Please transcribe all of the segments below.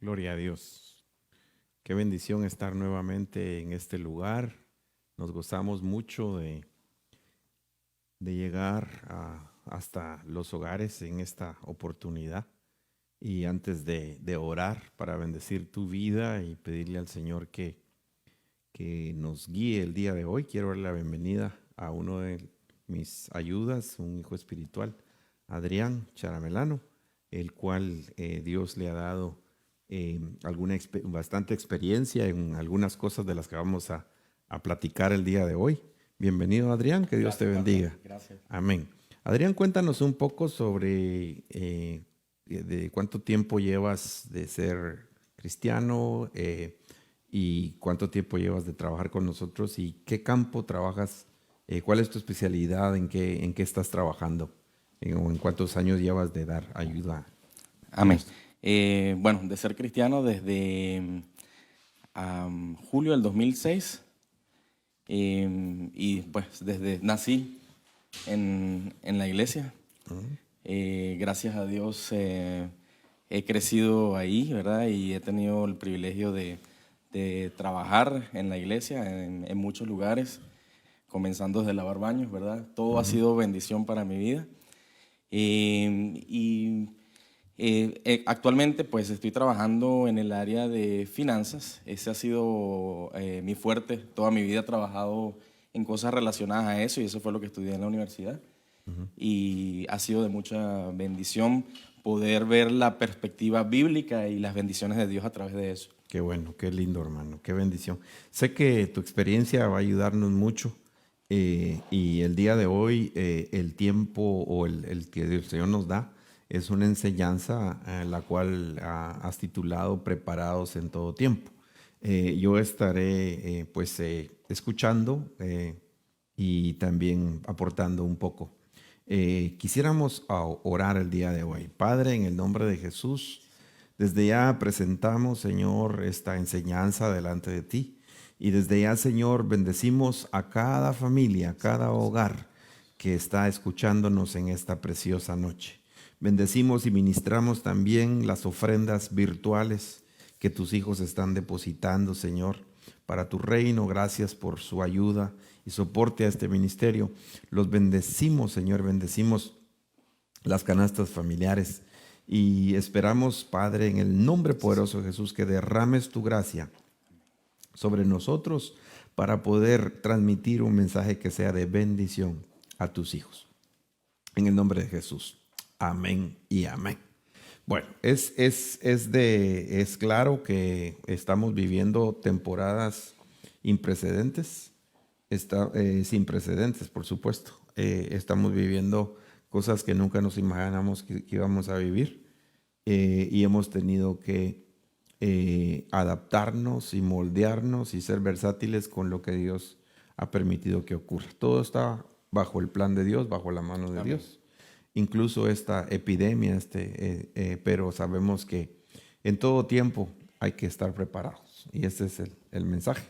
Gloria a Dios. Qué bendición estar nuevamente en este lugar. Nos gozamos mucho de llegar hasta los hogares en esta oportunidad. Y antes de orar para bendecir tu vida y pedirle al Señor que nos guíe el día de hoy, quiero darle la bienvenida a uno de mis ayudas, un hijo espiritual, Adrián Charamelano, el cual Dios le ha dado bastante experiencia en algunas cosas de las que vamos a platicar el día de hoy. Bienvenido, Adrián, que Dios te bendiga. Gracias. Amén. Adrián, cuéntanos un poco sobre de cuánto tiempo llevas de ser cristiano y cuánto tiempo llevas de trabajar con nosotros y qué campo trabajas, cuál es tu especialidad, en qué estás trabajando, o en cuántos años llevas de dar ayuda. Amén. Bueno, de ser cristiano desde julio del 2006 y pues desde nací en la iglesia. Gracias a Dios he crecido ahí, ¿verdad? Y he tenido el privilegio de trabajar en la iglesia en muchos lugares, comenzando desde lavar baños, ¿verdad? Todo ha sido bendición para mi vida. Actualmente pues estoy trabajando en el área de finanzas. Ese ha sido mi fuerte. Toda mi vida he trabajado en cosas relacionadas a eso y eso fue lo que estudié en la universidad. Y ha sido de mucha bendición poder ver la perspectiva bíblica y las bendiciones de Dios a través de eso. Qué bueno, qué lindo, hermano, qué bendición. Sé que tu experiencia va a ayudarnos mucho y el día de hoy el tiempo o el que el Señor nos da es una enseñanza la cual has titulado Preparados en todo tiempo. Yo estaré escuchando y también aportando un poco. Quisiéramos orar el día de hoy. Padre, en el nombre de Jesús, desde ya presentamos, Señor, esta enseñanza delante de ti. Y desde ya, Señor, bendecimos a cada familia, a cada hogar que está escuchándonos en esta preciosa noche. Bendecimos y ministramos también las ofrendas virtuales que tus hijos están depositando, Señor, para tu reino. Gracias por su ayuda y soporte a este ministerio. Los bendecimos, Señor, bendecimos las canastas familiares y esperamos, Padre, en el nombre poderoso de Jesús, que derrames tu gracia sobre nosotros para poder transmitir un mensaje que sea de bendición a tus hijos. En el nombre de Jesús. Amén y amén. Bueno, es claro que estamos viviendo temporadas imprecedentes, sin precedentes, por supuesto. Estamos viviendo cosas que nunca nos imaginamos que íbamos a vivir y hemos tenido que adaptarnos y moldearnos y ser versátiles con lo que Dios ha permitido que ocurra. Todo está bajo el plan de Dios, bajo la mano de Dios. Incluso esta epidemia, pero sabemos que en todo tiempo hay que estar preparados. Y ese es el mensaje.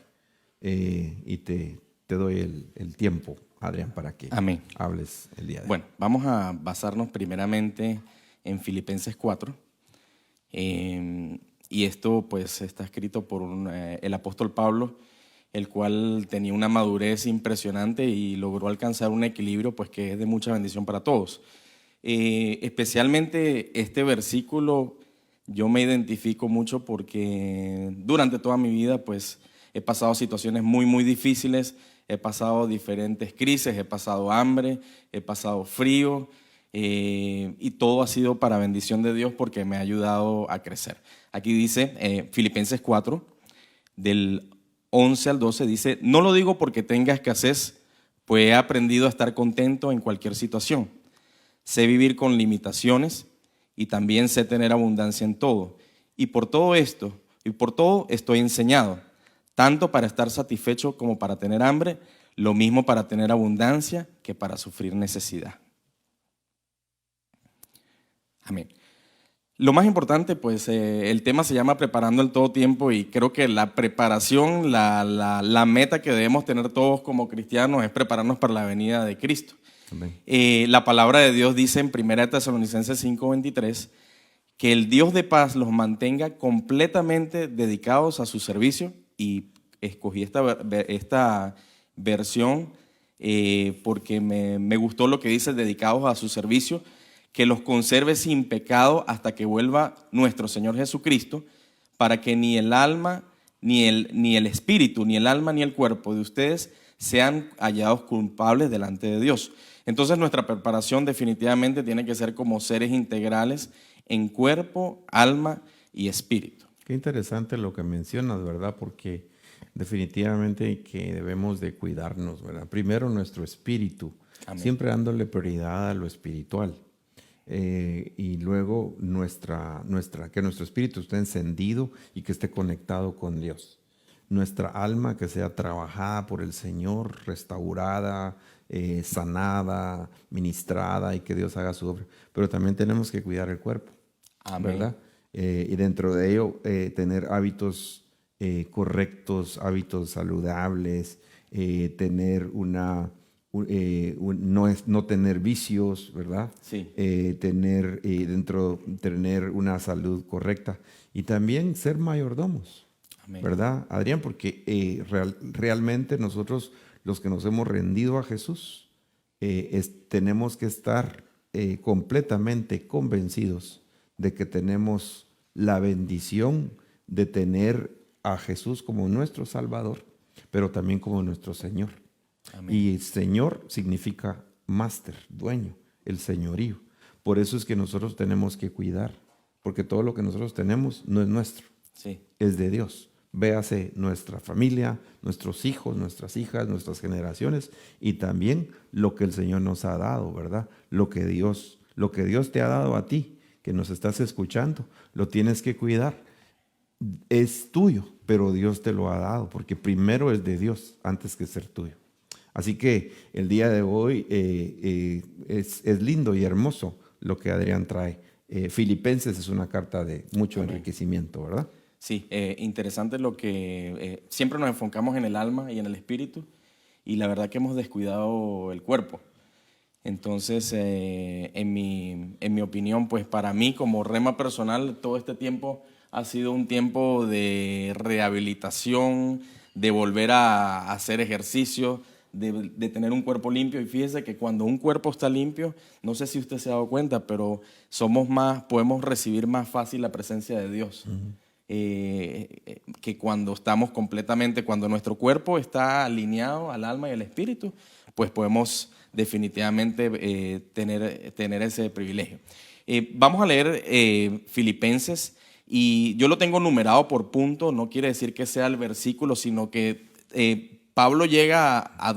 Y te doy el tiempo, Adrián, para que Amén. hables el día de hoy. Bueno, vamos a basarnos primeramente en Filipenses 4. Y esto pues está escrito por el apóstol Pablo, el cual tenía una madurez impresionante y logró alcanzar un equilibrio pues que es de mucha bendición para todos. Especialmente este versículo yo me identifico mucho porque durante toda mi vida pues he pasado situaciones muy difíciles, he pasado diferentes crisis, he pasado hambre, he pasado frío y todo ha sido para bendición de Dios porque me ha ayudado a crecer. Aquí dice Filipenses 4 del 11 al 12 dice: no lo digo porque tenga escasez, pues he aprendido a estar contento en cualquier situación. Sé vivir con limitaciones y también sé tener abundancia en todo. Y por todo estoy enseñado, tanto para estar satisfecho como para tener hambre, lo mismo para tener abundancia que para sufrir necesidad. Amén. Lo más importante, pues el tema se llama Preparando el todo tiempo y creo que la preparación, la meta que debemos tener todos como cristianos es prepararnos para la venida de Cristo. Amén. La palabra de Dios dice en 1 Tesalonicenses 5:23 que el Dios de paz los mantenga completamente dedicados a su servicio. Y escogí esta versión porque me gustó lo que dice, dedicados a su servicio, que los conserve sin pecado hasta que vuelva nuestro Señor Jesucristo, para que ni el alma, ni el espíritu, ni el alma, ni el cuerpo de ustedes sean hallados culpables delante de Dios. Entonces nuestra preparación definitivamente tiene que ser como seres integrales en cuerpo, alma y espíritu. Qué interesante lo que mencionas, ¿verdad? Porque definitivamente que debemos de cuidarnos, ¿verdad? Primero nuestro espíritu, Amén. siempre dándole prioridad a lo espiritual. Y luego que nuestro espíritu esté encendido y que esté conectado con Dios. Nuestra alma que sea trabajada por el Señor, restaurada, sanada, ministrada, y que Dios haga su obra. Pero también tenemos que cuidar el cuerpo. Amén. ¿Verdad? Y dentro de ello tener hábitos correctos, hábitos saludables, tener no tener vicios, ¿verdad? Sí. Tener una salud correcta y también ser mayordomos. Amén. ¿Verdad, Adrián? Porque realmente nosotros, los que nos hemos rendido a Jesús, tenemos que estar completamente convencidos de que tenemos la bendición de tener a Jesús como nuestro Salvador, pero también como nuestro Señor. Amén. Y Señor significa máster, dueño, el señorío. Por eso es que nosotros tenemos que cuidar, porque todo lo que nosotros tenemos no es nuestro, sí, es de Dios. Véase nuestra familia, nuestros hijos, nuestras hijas, nuestras generaciones, y también lo que el Señor nos ha dado, ¿verdad? Lo que Dios te ha dado a ti, que nos estás escuchando, lo tienes que cuidar. Es tuyo, pero Dios te lo ha dado, porque primero es de Dios antes que ser tuyo. Así que el día de hoy es lindo y hermoso lo que Adrián trae. Filipenses es una carta de mucho enriquecimiento, ¿verdad? Sí, interesante lo que siempre nos enfocamos en el alma y en el espíritu, y la verdad que hemos descuidado el cuerpo. Entonces, en mi opinión, pues para mí como rema personal, todo este tiempo ha sido un tiempo de rehabilitación, de volver a hacer ejercicio, de tener un cuerpo limpio. Y fíjese que cuando un cuerpo está limpio, no sé si usted se ha dado cuenta, pero podemos recibir más fácil la presencia de Dios. Uh-huh. Que cuando cuando nuestro cuerpo está alineado al alma y al espíritu, pues podemos definitivamente tener ese privilegio. Vamos a leer Filipenses, y yo lo tengo numerado por punto. No quiere decir que sea el versículo, sino que Pablo llega a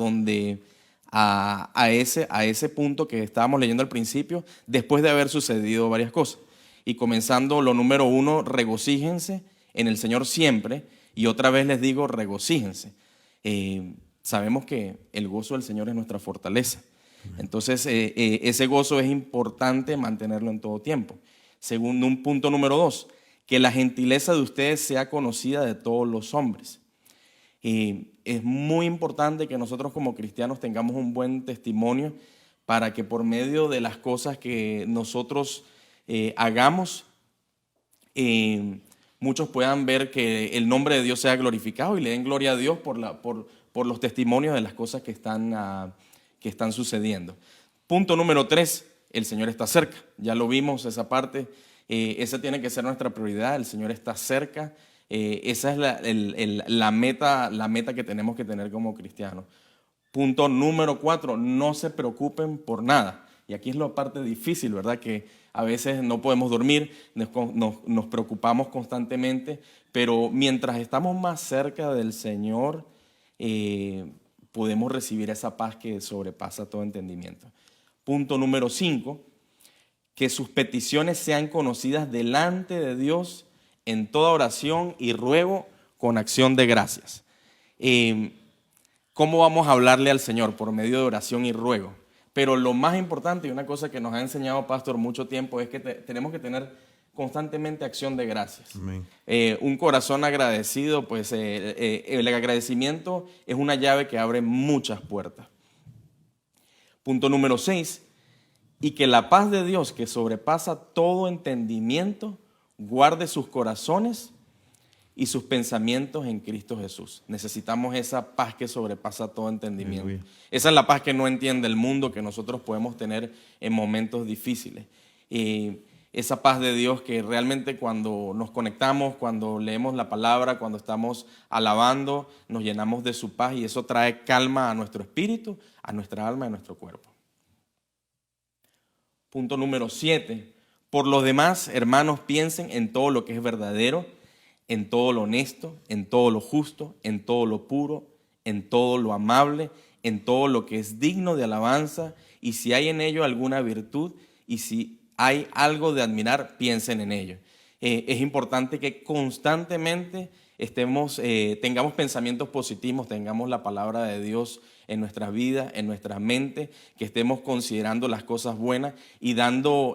ese punto que estábamos leyendo al principio, después de haber sucedido varias cosas. Y comenzando lo número 1, regocíjense en el Señor siempre. Y otra vez les digo, regocíjense. Sabemos que el gozo del Señor es nuestra fortaleza. Entonces, ese gozo es importante mantenerlo en todo tiempo. Segundo, un punto número 2, que la gentileza de ustedes sea conocida de todos los hombres. Es muy importante que nosotros como cristianos tengamos un buen testimonio, para que por medio de las cosas que nosotros hagamos, muchos puedan ver que el nombre de Dios sea glorificado y le den gloria a Dios por los testimonios de las cosas que están sucediendo. Punto número 3, el Señor está cerca. Ya lo vimos, esa parte. Esa tiene que ser nuestra prioridad. El Señor está cerca. Esa es la meta que tenemos que tener como cristianos. Punto número 4, no se preocupen por nada. Y aquí es la parte difícil, ¿verdad? Que a veces no podemos dormir, nos preocupamos constantemente, pero mientras estamos más cerca del Señor, podemos recibir esa paz que sobrepasa todo entendimiento. Punto número 5, que sus peticiones sean conocidas delante de Dios en toda oración y ruego con acción de gracias. ¿Cómo vamos a hablarle al Señor? Por medio de oración y ruego. Pero lo más importante, y una cosa que nos ha enseñado Pastor mucho tiempo, es que tenemos que tener constantemente acción de gracias. Un corazón agradecido, pues el agradecimiento es una llave que abre muchas puertas. Punto número 6, y que la paz de Dios, que sobrepasa todo entendimiento, guarde sus corazones y sus pensamientos en Cristo Jesús. Necesitamos esa paz que sobrepasa todo entendimiento. Aleluya. Esa es la paz que no entiende el mundo, que nosotros podemos tener en momentos difíciles. Esa paz de Dios que realmente cuando nos conectamos, cuando leemos la palabra, cuando estamos alabando, nos llenamos de su paz y eso trae calma a nuestro espíritu, a nuestra alma y a nuestro cuerpo. Punto número 7. Por lo demás, hermanos, piensen en todo lo que es verdadero, en todo lo honesto, en todo lo justo, en todo lo puro, en todo lo amable, en todo lo que es digno de alabanza, y si hay en ello alguna virtud, y si hay algo de admirar, piensen en ello. Es importante que constantemente tengamos pensamientos positivos, tengamos la palabra de Dios en nuestras vidas, en nuestras mentes, que estemos considerando las cosas buenas y dando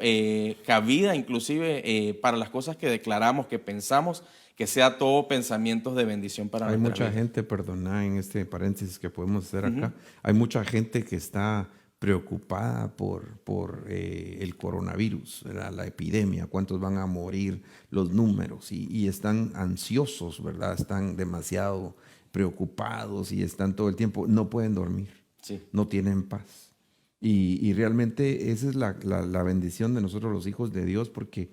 cabida inclusive para las cosas que declaramos, que pensamos, que sea todo pensamientos de bendición para Hay nuestra mucha vida. gente, perdona en este paréntesis que podemos hacer acá, hay mucha gente que está preocupada por el coronavirus, la epidemia, cuántos van a morir, los números, y están ansiosos, ¿verdad? Están demasiado preocupados y están todo el tiempo, no pueden dormir, Sí. no tienen paz. Y realmente esa es la bendición de nosotros los hijos de Dios, porque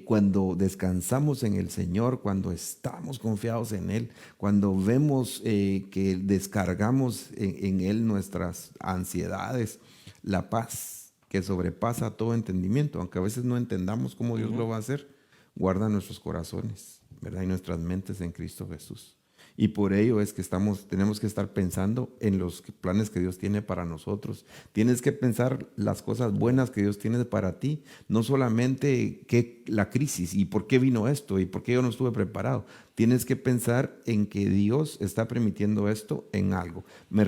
cuando descansamos en el Señor, cuando estamos confiados en Él, cuando vemos que descargamos en Él nuestras ansiedades, la paz que sobrepasa todo entendimiento, aunque a veces no entendamos cómo Dios lo va a hacer, guarda nuestros corazones, ¿verdad? Y nuestras mentes en Cristo Jesús. Y por ello es que tenemos que estar pensando en los planes que Dios tiene para nosotros. Tienes que pensar las cosas buenas que Dios tiene para ti, no solamente la crisis y por qué vino esto y por qué yo no estuve preparado. Tienes que pensar en que Dios está permitiendo esto en algo. Me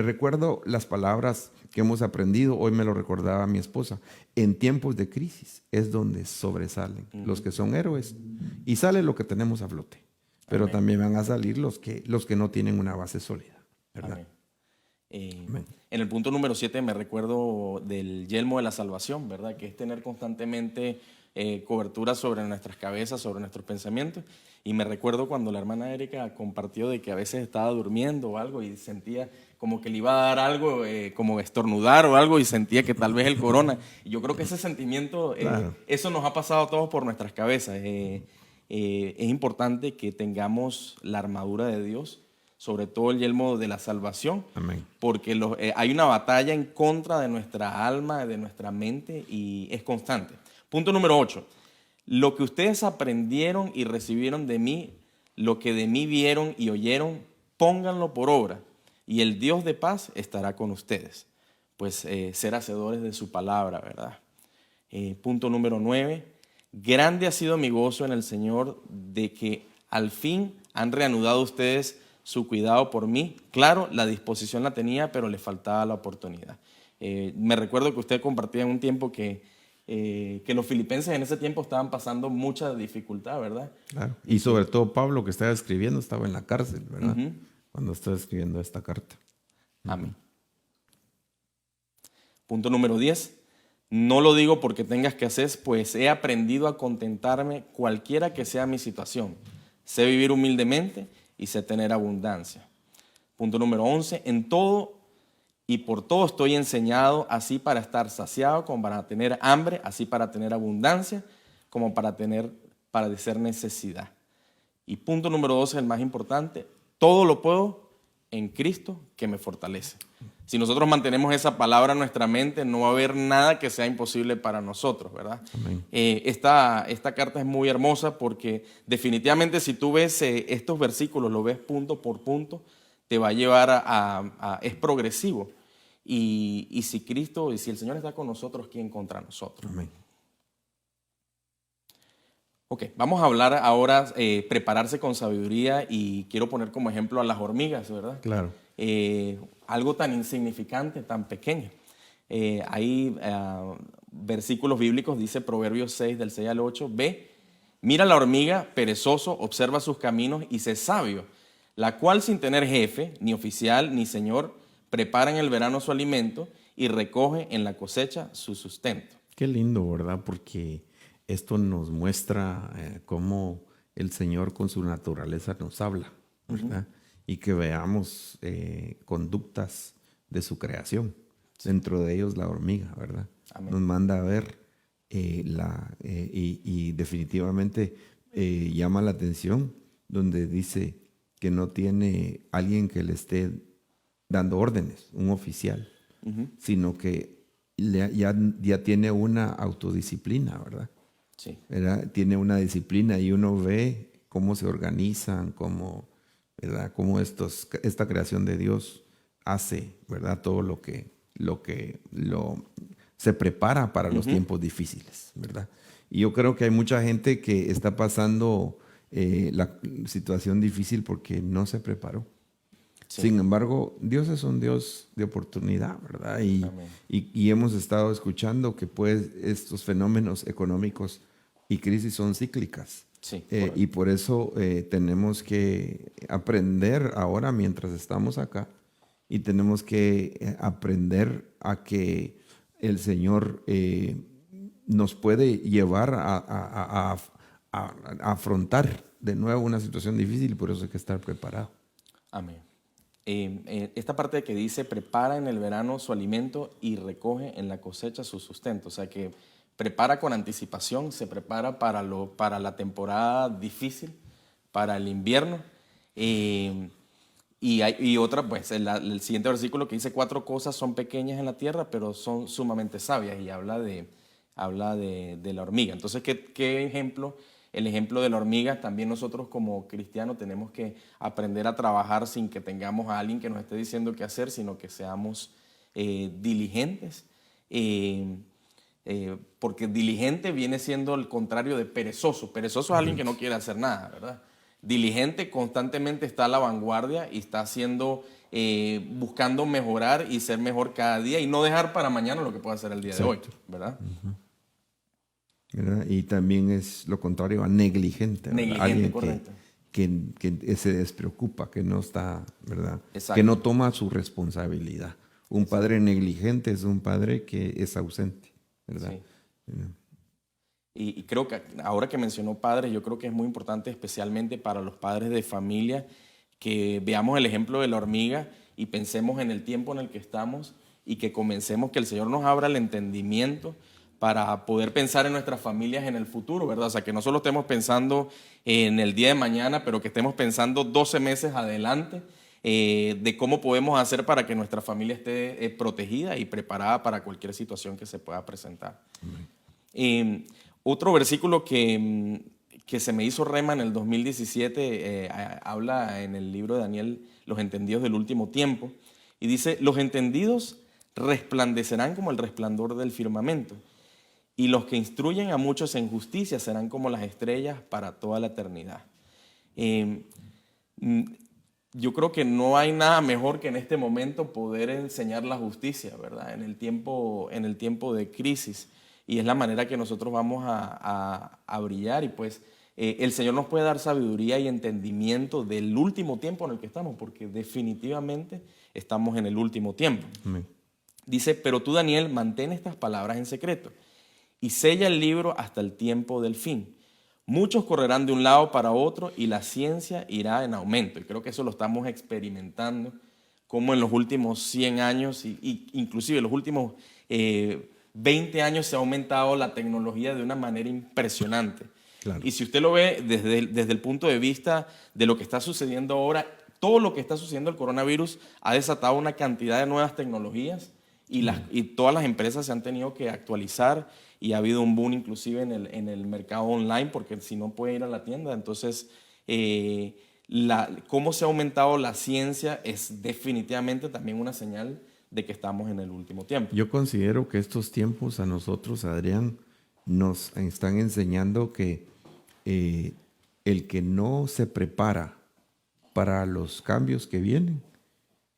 recuerdo las palabras que hemos aprendido, hoy me lo recordaba mi esposa. En tiempos de crisis es donde sobresalen los que son héroes y sale lo que tenemos a flote. Pero Amén. también van a salir los que no tienen una base sólida, ¿verdad? Amén. En el punto número 7 me recuerdo del yelmo de la salvación, ¿verdad? Que es tener constantemente cobertura sobre nuestras cabezas, sobre nuestros pensamientos. Y me recuerdo cuando la hermana Erika compartió de que a veces estaba durmiendo o algo y sentía como que le iba a dar algo, como estornudar o algo y sentía que tal vez el corona. Y yo creo que ese sentimiento, Claro. eso nos ha pasado a todos por nuestras cabezas. Es importante que tengamos la armadura de Dios, sobre todo el yelmo de la salvación, Amén. porque hay una batalla en contra de nuestra alma, de nuestra mente y es constante. Punto número 8. Lo que ustedes aprendieron y recibieron de mí, lo que de mí vieron y oyeron, pónganlo por obra y el Dios de paz estará con ustedes. Pues ser hacedores de su palabra, ¿verdad? Punto número 9. Grande ha sido mi gozo en el Señor de que al fin han reanudado ustedes su cuidado por mí. Claro, la disposición la tenía, pero le faltaba la oportunidad. Me recuerdo que usted compartía en un tiempo que los filipenses en ese tiempo estaban pasando mucha dificultad, ¿verdad? Claro. Y sobre todo Pablo, que estaba escribiendo, estaba en la cárcel, ¿verdad? Ujú. Cuando estaba escribiendo esta carta. Amén. Punto número 10. No lo digo porque tengas que hacer, pues he aprendido a contentarme cualquiera que sea mi situación. Sé vivir humildemente y sé tener abundancia. Punto número 11. En todo y por todo estoy enseñado, así para estar saciado como para tener hambre, así para tener abundancia como para padecer necesidad. Y punto número 12, el más importante. Todo lo puedo en Cristo que me fortalece. Si nosotros mantenemos esa palabra en nuestra mente, no va a haber nada que sea imposible para nosotros, ¿verdad? Amén. Esta carta es muy hermosa porque definitivamente si tú ves estos versículos, lo ves punto por punto, te va a llevar es progresivo. Y si Cristo, y si el Señor está con nosotros, ¿quién contra nosotros? Amén. Ok, vamos a hablar ahora, prepararse con sabiduría y quiero poner como ejemplo a las hormigas, ¿verdad? Claro. Algo tan insignificante, tan pequeño. Hay versículos bíblicos, dice Proverbios 6, del 6 al 8, ve, mira la hormiga, perezoso, observa sus caminos y sé sabio, la cual sin tener jefe, ni oficial, ni señor, prepara en el verano su alimento y recoge en la cosecha su sustento. Qué lindo, ¿verdad? Porque esto nos muestra cómo el Señor con su naturaleza nos habla, ¿verdad? Y que veamos conductas de su creación, dentro de ellos la hormiga, ¿verdad? Amén. Nos manda a ver y definitivamente llama la atención donde dice que no tiene alguien que le esté dando órdenes, un oficial, sino que ya tiene una autodisciplina, ¿verdad? Sí. ¿Verdad? Tiene una disciplina y uno ve cómo se organizan, ¿verdad? Cómo esta creación de Dios hace, ¿verdad? Todo lo que se prepara para los tiempos difíciles, ¿verdad? Y yo creo que hay mucha gente que está pasando la situación difícil porque no se preparó. Sí. Sin embargo, Dios es un Dios de oportunidad, ¿verdad? Y hemos estado escuchando que pues estos fenómenos económicos y crisis son cíclicas. Sí, Y por eso tenemos que aprender ahora mientras estamos acá y tenemos que aprender a que el Señor nos puede llevar a afrontar de nuevo una situación difícil y por eso hay que estar preparado. Amén. Esta parte que dice, prepara en el verano su alimento y recoge en la cosecha su sustento. O sea que prepara con anticipación, se prepara para la temporada difícil, para el invierno. Y otra, pues el siguiente versículo que dice, 4 cosas son pequeñas en la tierra, pero son sumamente sabias, y habla de la hormiga. Entonces, ¿qué ejemplo? El ejemplo de la hormiga, también nosotros como cristianos tenemos que aprender a trabajar sin que tengamos a alguien que nos esté diciendo qué hacer, sino que seamos diligentes. Porque diligente viene siendo el contrario de perezoso. Perezoso es alguien que no quiere hacer nada, ¿verdad? Diligente constantemente está a la vanguardia y está buscando mejorar y ser mejor cada día y no dejar para mañana lo que pueda hacer el día de hoy, ¿verdad? ¿Verdad? Y también es lo contrario a negligente. Negligente, alguien correcto. que se despreocupa, que no está, ¿verdad? Exacto. Que no toma su responsabilidad. Un padre negligente es un padre que es ausente, ¿verdad? Sí. Y creo que ahora que mencionó padres, yo creo que es muy importante, especialmente para los padres de familia, que veamos el ejemplo de la hormiga y pensemos en el tiempo en el que estamos y que comencemos, que el Señor nos abra el entendimiento para poder pensar en nuestras familias en el futuro, ¿verdad? O sea, que no solo estemos pensando en el día de mañana, pero que estemos pensando 12 meses adelante de cómo podemos hacer para que nuestra familia esté protegida y preparada para cualquier situación que se pueda presentar. Otro versículo que se me hizo rema en el 2017, habla en el libro de Daniel, Los entendidos del último tiempo, y dice, los entendidos resplandecerán como el resplandor del firmamento, y los que instruyen a muchos en justicia serán como las estrellas para toda la eternidad. Yo creo que no hay nada mejor que en este momento poder enseñar la justicia, ¿verdad? En el tiempo de crisis. Y es la manera que nosotros vamos a brillar. Y pues el Señor nos puede dar sabiduría y entendimiento del último tiempo en el que estamos, porque definitivamente estamos en el último tiempo. Amén. Dice, pero tú, Daniel, mantén estas palabras en secreto y sella el libro hasta el tiempo del fin. Muchos correrán de un lado para otro y la ciencia irá en aumento. Y creo que eso lo estamos experimentando, como en los últimos 100 años, y inclusive en los últimos 20 años se ha aumentado la tecnología de una manera impresionante. Claro. Y si usted lo ve desde el punto de vista de lo que está sucediendo ahora, todo lo que está sucediendo el coronavirus ha desatado una cantidad de nuevas tecnologías y todas las empresas se han tenido que actualizar y ha habido un boom inclusive en el mercado online, porque si no puede ir a la tienda, entonces cómo se ha aumentado la ciencia es definitivamente también una señal de que estamos en el último tiempo. Yo considero que estos tiempos a nosotros, Adrián, nos están enseñando que el que no se prepara para los cambios que vienen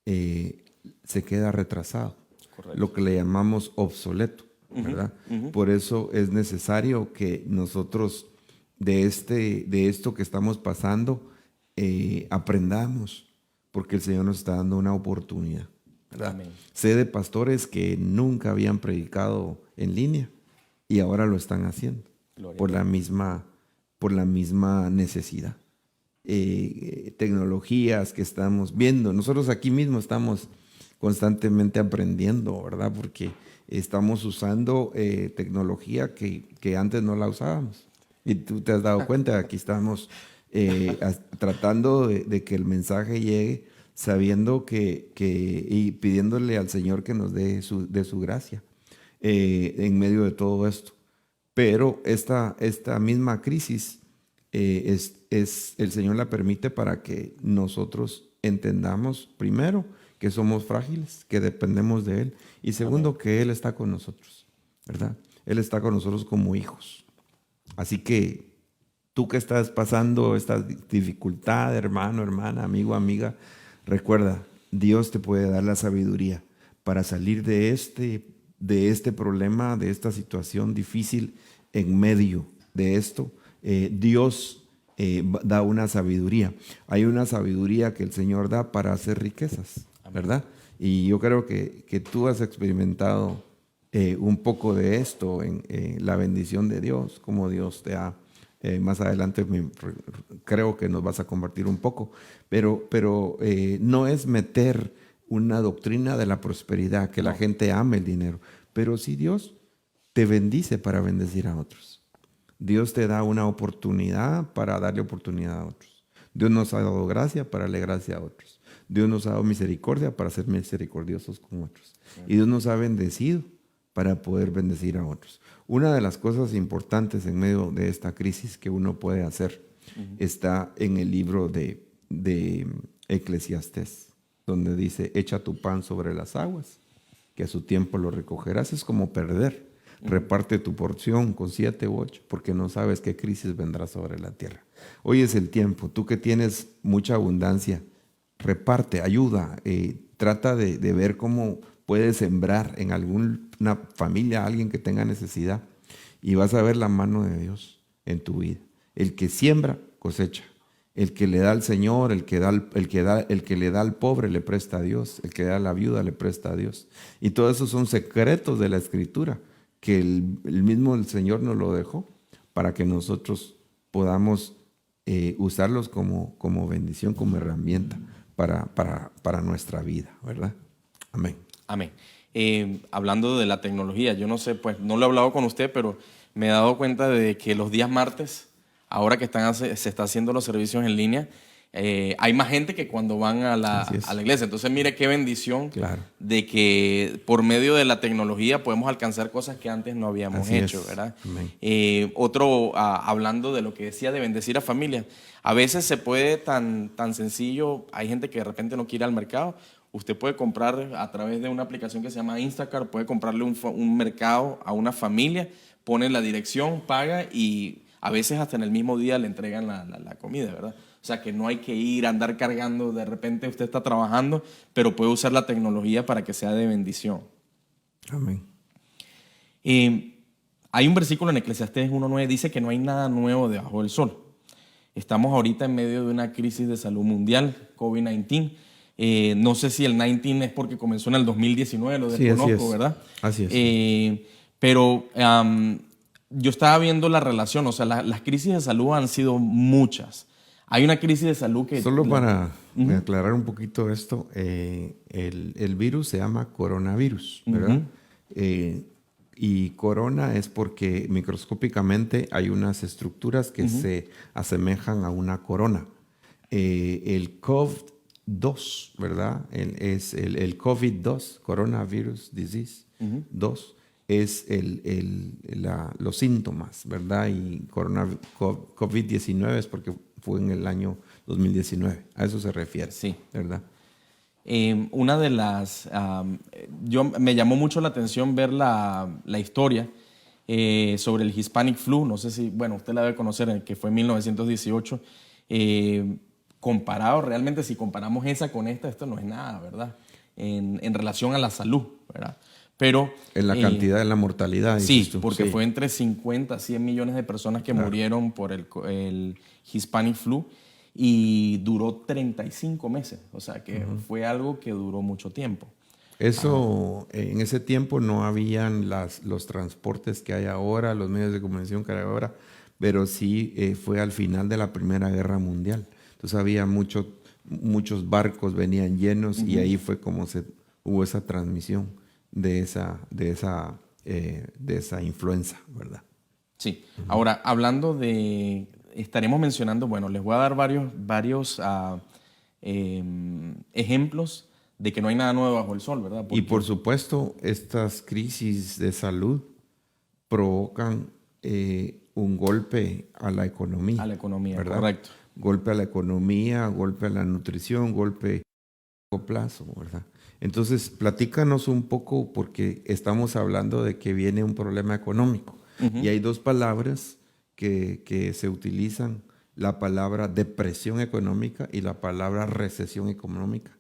se queda retrasado. Correcto. Lo que le llamamos obsoleto, ¿verdad? Por eso es necesario que nosotros de esto que estamos pasando aprendamos, porque el Señor nos está dando una oportunidad. ¿verdad? Amén. Sé de pastores que nunca habían predicado en línea y ahora lo están haciendo Gloria por a la Dios. por la misma necesidad. Tecnologías que estamos viendo. Nosotros aquí mismo estamos constantemente aprendiendo, ¿verdad? Porque estamos usando tecnología que antes no la usábamos. Y tú te has dado cuenta, aquí estamos tratando de que el mensaje llegue sabiendo y pidiéndole al Señor que nos dé de su gracia en medio de todo esto. Pero esta misma crisis el Señor la permite para que nosotros entendamos, primero, que somos frágiles, que dependemos de Él, y segundo, Amén. que Él está con nosotros, ¿verdad? Él está con nosotros como hijos. Así que tú que estás pasando esta dificultad, hermano, hermana, amigo, amiga, recuerda, Dios te puede dar la sabiduría para salir de este problema, de esta situación difícil en medio de esto. Dios da una sabiduría. Hay una sabiduría que el Señor da para hacer riquezas, ¿verdad? Y yo creo que tú has experimentado un poco de esto en la bendición de Dios, como Dios te ha más adelante creo que nos vas a compartir un poco, pero no es meter una doctrina de la prosperidad, que la No. gente ame el dinero, pero si Dios te bendice para bendecir a otros. Dios te da una oportunidad para darle oportunidad a otros. Dios nos ha dado gracia para darle gracia a otros. Dios nos ha dado misericordia para ser misericordiosos con otros. Y Dios nos ha bendecido para poder bendecir a otros. Una de las cosas importantes en medio de esta crisis que uno puede hacer está en el libro de Eclesiastés, donde dice, echa tu pan sobre las aguas, que a su tiempo lo recogerás. Es como perder. Reparte tu porción con 7 u 8, porque no sabes qué crisis vendrá sobre la tierra. Hoy es el tiempo. Tú que tienes mucha abundancia, reparte, ayuda, trata de ver cómo puedes sembrar en alguna familia a alguien que tenga necesidad y vas a ver la mano de Dios en tu vida. El que siembra, cosecha. El que le da al Señor, el que le da al pobre, le presta a Dios. El que le da a la viuda, le presta a Dios. Y todos esos son secretos de la Escritura que el mismo el Señor nos lo dejó para que nosotros podamos usarlos como bendición, como herramienta para nuestra vida, ¿verdad? Amén. Amén. Hablando de la tecnología, yo no sé, pues no lo he hablado con usted, pero me he dado cuenta de que los días martes, ahora que se está haciendo los servicios en línea, hay más gente que cuando van a Así es. la iglesia. Entonces, mire qué bendición Claro. de que por medio de la tecnología podemos alcanzar cosas que antes no habíamos Así hecho, es. ¿verdad? Amén. Hablando de lo que decía de bendecir a familias, a veces se puede tan sencillo, hay gente que de repente no quiere ir al mercado. Usted puede comprar a través de una aplicación que se llama Instacart, puede comprarle un mercado a una familia, pone la dirección, paga y a veces hasta en el mismo día le entregan la comida, ¿verdad? O sea que no hay que ir a andar cargando, de repente usted está trabajando, pero puede usar la tecnología para que sea de bendición. Amén. Hay un versículo en Eclesiastés 1:9, dice que no hay nada nuevo debajo del sol. Estamos ahorita en medio de una crisis de salud mundial, COVID-19. No sé si el 19 es porque comenzó en el 2019, lo Sí, desconozco, así es. ¿verdad? Así es. Pero yo estaba viendo la relación, o sea, las crisis de salud han sido muchas. Hay una crisis de salud que... Solo para aclarar un poquito esto, el virus se llama coronavirus, ¿verdad? Y corona es porque microscópicamente hay unas estructuras que se asemejan a una corona. El COVID-2, ¿verdad? Es el COVID-2, Coronavirus Disease 2, es los síntomas, ¿verdad? Y COVID-19 es porque fue en el año 2019. A eso se refiere, Sí. ¿verdad? Una de las... me llamó mucho la atención ver la historia sobre el Hispanic Flu. No sé si, bueno, usted la debe conocer, que fue en 1918. Comparado, realmente, si comparamos esa con esta, esto no es nada, ¿verdad? En relación a la salud, ¿verdad? Pero... En la cantidad de la mortalidad, sí, dices tú. porque Sí. fue entre 50 a 100 millones de personas que murieron por el Hispanic Flu y duró 35 meses. O sea que fue algo que duró mucho tiempo. Eso, en ese tiempo no habían los transportes que hay ahora, los medios de comunicación que hay ahora, pero sí fue al final de la Primera Guerra Mundial. Entonces había muchos barcos venían llenos y ahí fue como hubo esa transmisión de esa influenza, ¿verdad? Sí. Ahora, hablando estaremos mencionando, bueno, les voy a dar varios ejemplos de que no hay nada nuevo bajo el sol, ¿verdad? Y por supuesto, estas crisis de salud provocan un golpe a la economía. A la economía, ¿verdad? correcto. Golpe a la economía, golpe a la nutrición, golpe a largo plazo, ¿verdad? Entonces, platícanos un poco porque estamos hablando de que viene un problema económico. Y hay dos palabras que se utilizan, la palabra depresión económica y la palabra recesión económica.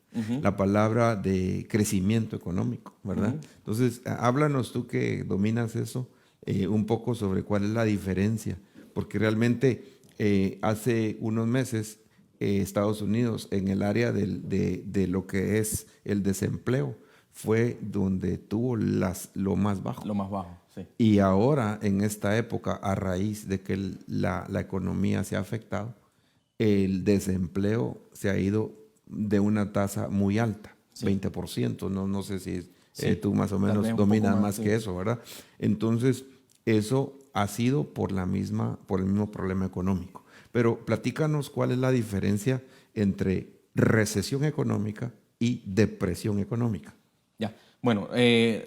La palabra de crecimiento económico, ¿verdad? Entonces, háblanos tú que dominas eso, un poco sobre cuál es la diferencia, porque realmente hace unos meses Estados Unidos en el área de lo que es el desempleo fue donde tuvo lo más bajo. Lo más bajo, sí. Y ahora, en esta época, a raíz de que la economía se ha afectado, el desempleo se ha ido de una tasa muy alta, sí. 20%. No sé si sí, tú más o menos dominas más que eso, ¿verdad? Entonces, eso ha sido por el mismo problema económico. Pero platícanos cuál es la diferencia entre recesión económica y depresión económica. Ya, bueno,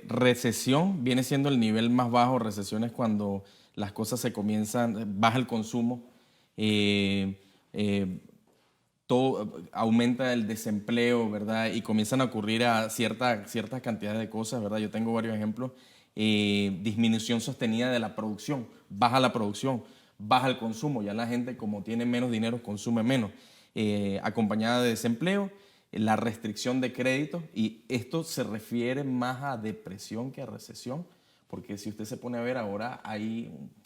recesión viene siendo el nivel más bajo. Recesión es cuando las cosas se comienzan, baja el consumo, todo aumenta el desempleo, ¿verdad? Y comienzan a ocurrir a ciertas cantidades de cosas, ¿verdad? Yo tengo varios ejemplos. Disminución sostenida de la producción, baja la producción, baja el consumo, ya la gente como tiene menos dinero consume menos, acompañada de desempleo, la restricción de crédito, y esto se refiere más a depresión que a recesión, porque si usted se pone a ver ahora,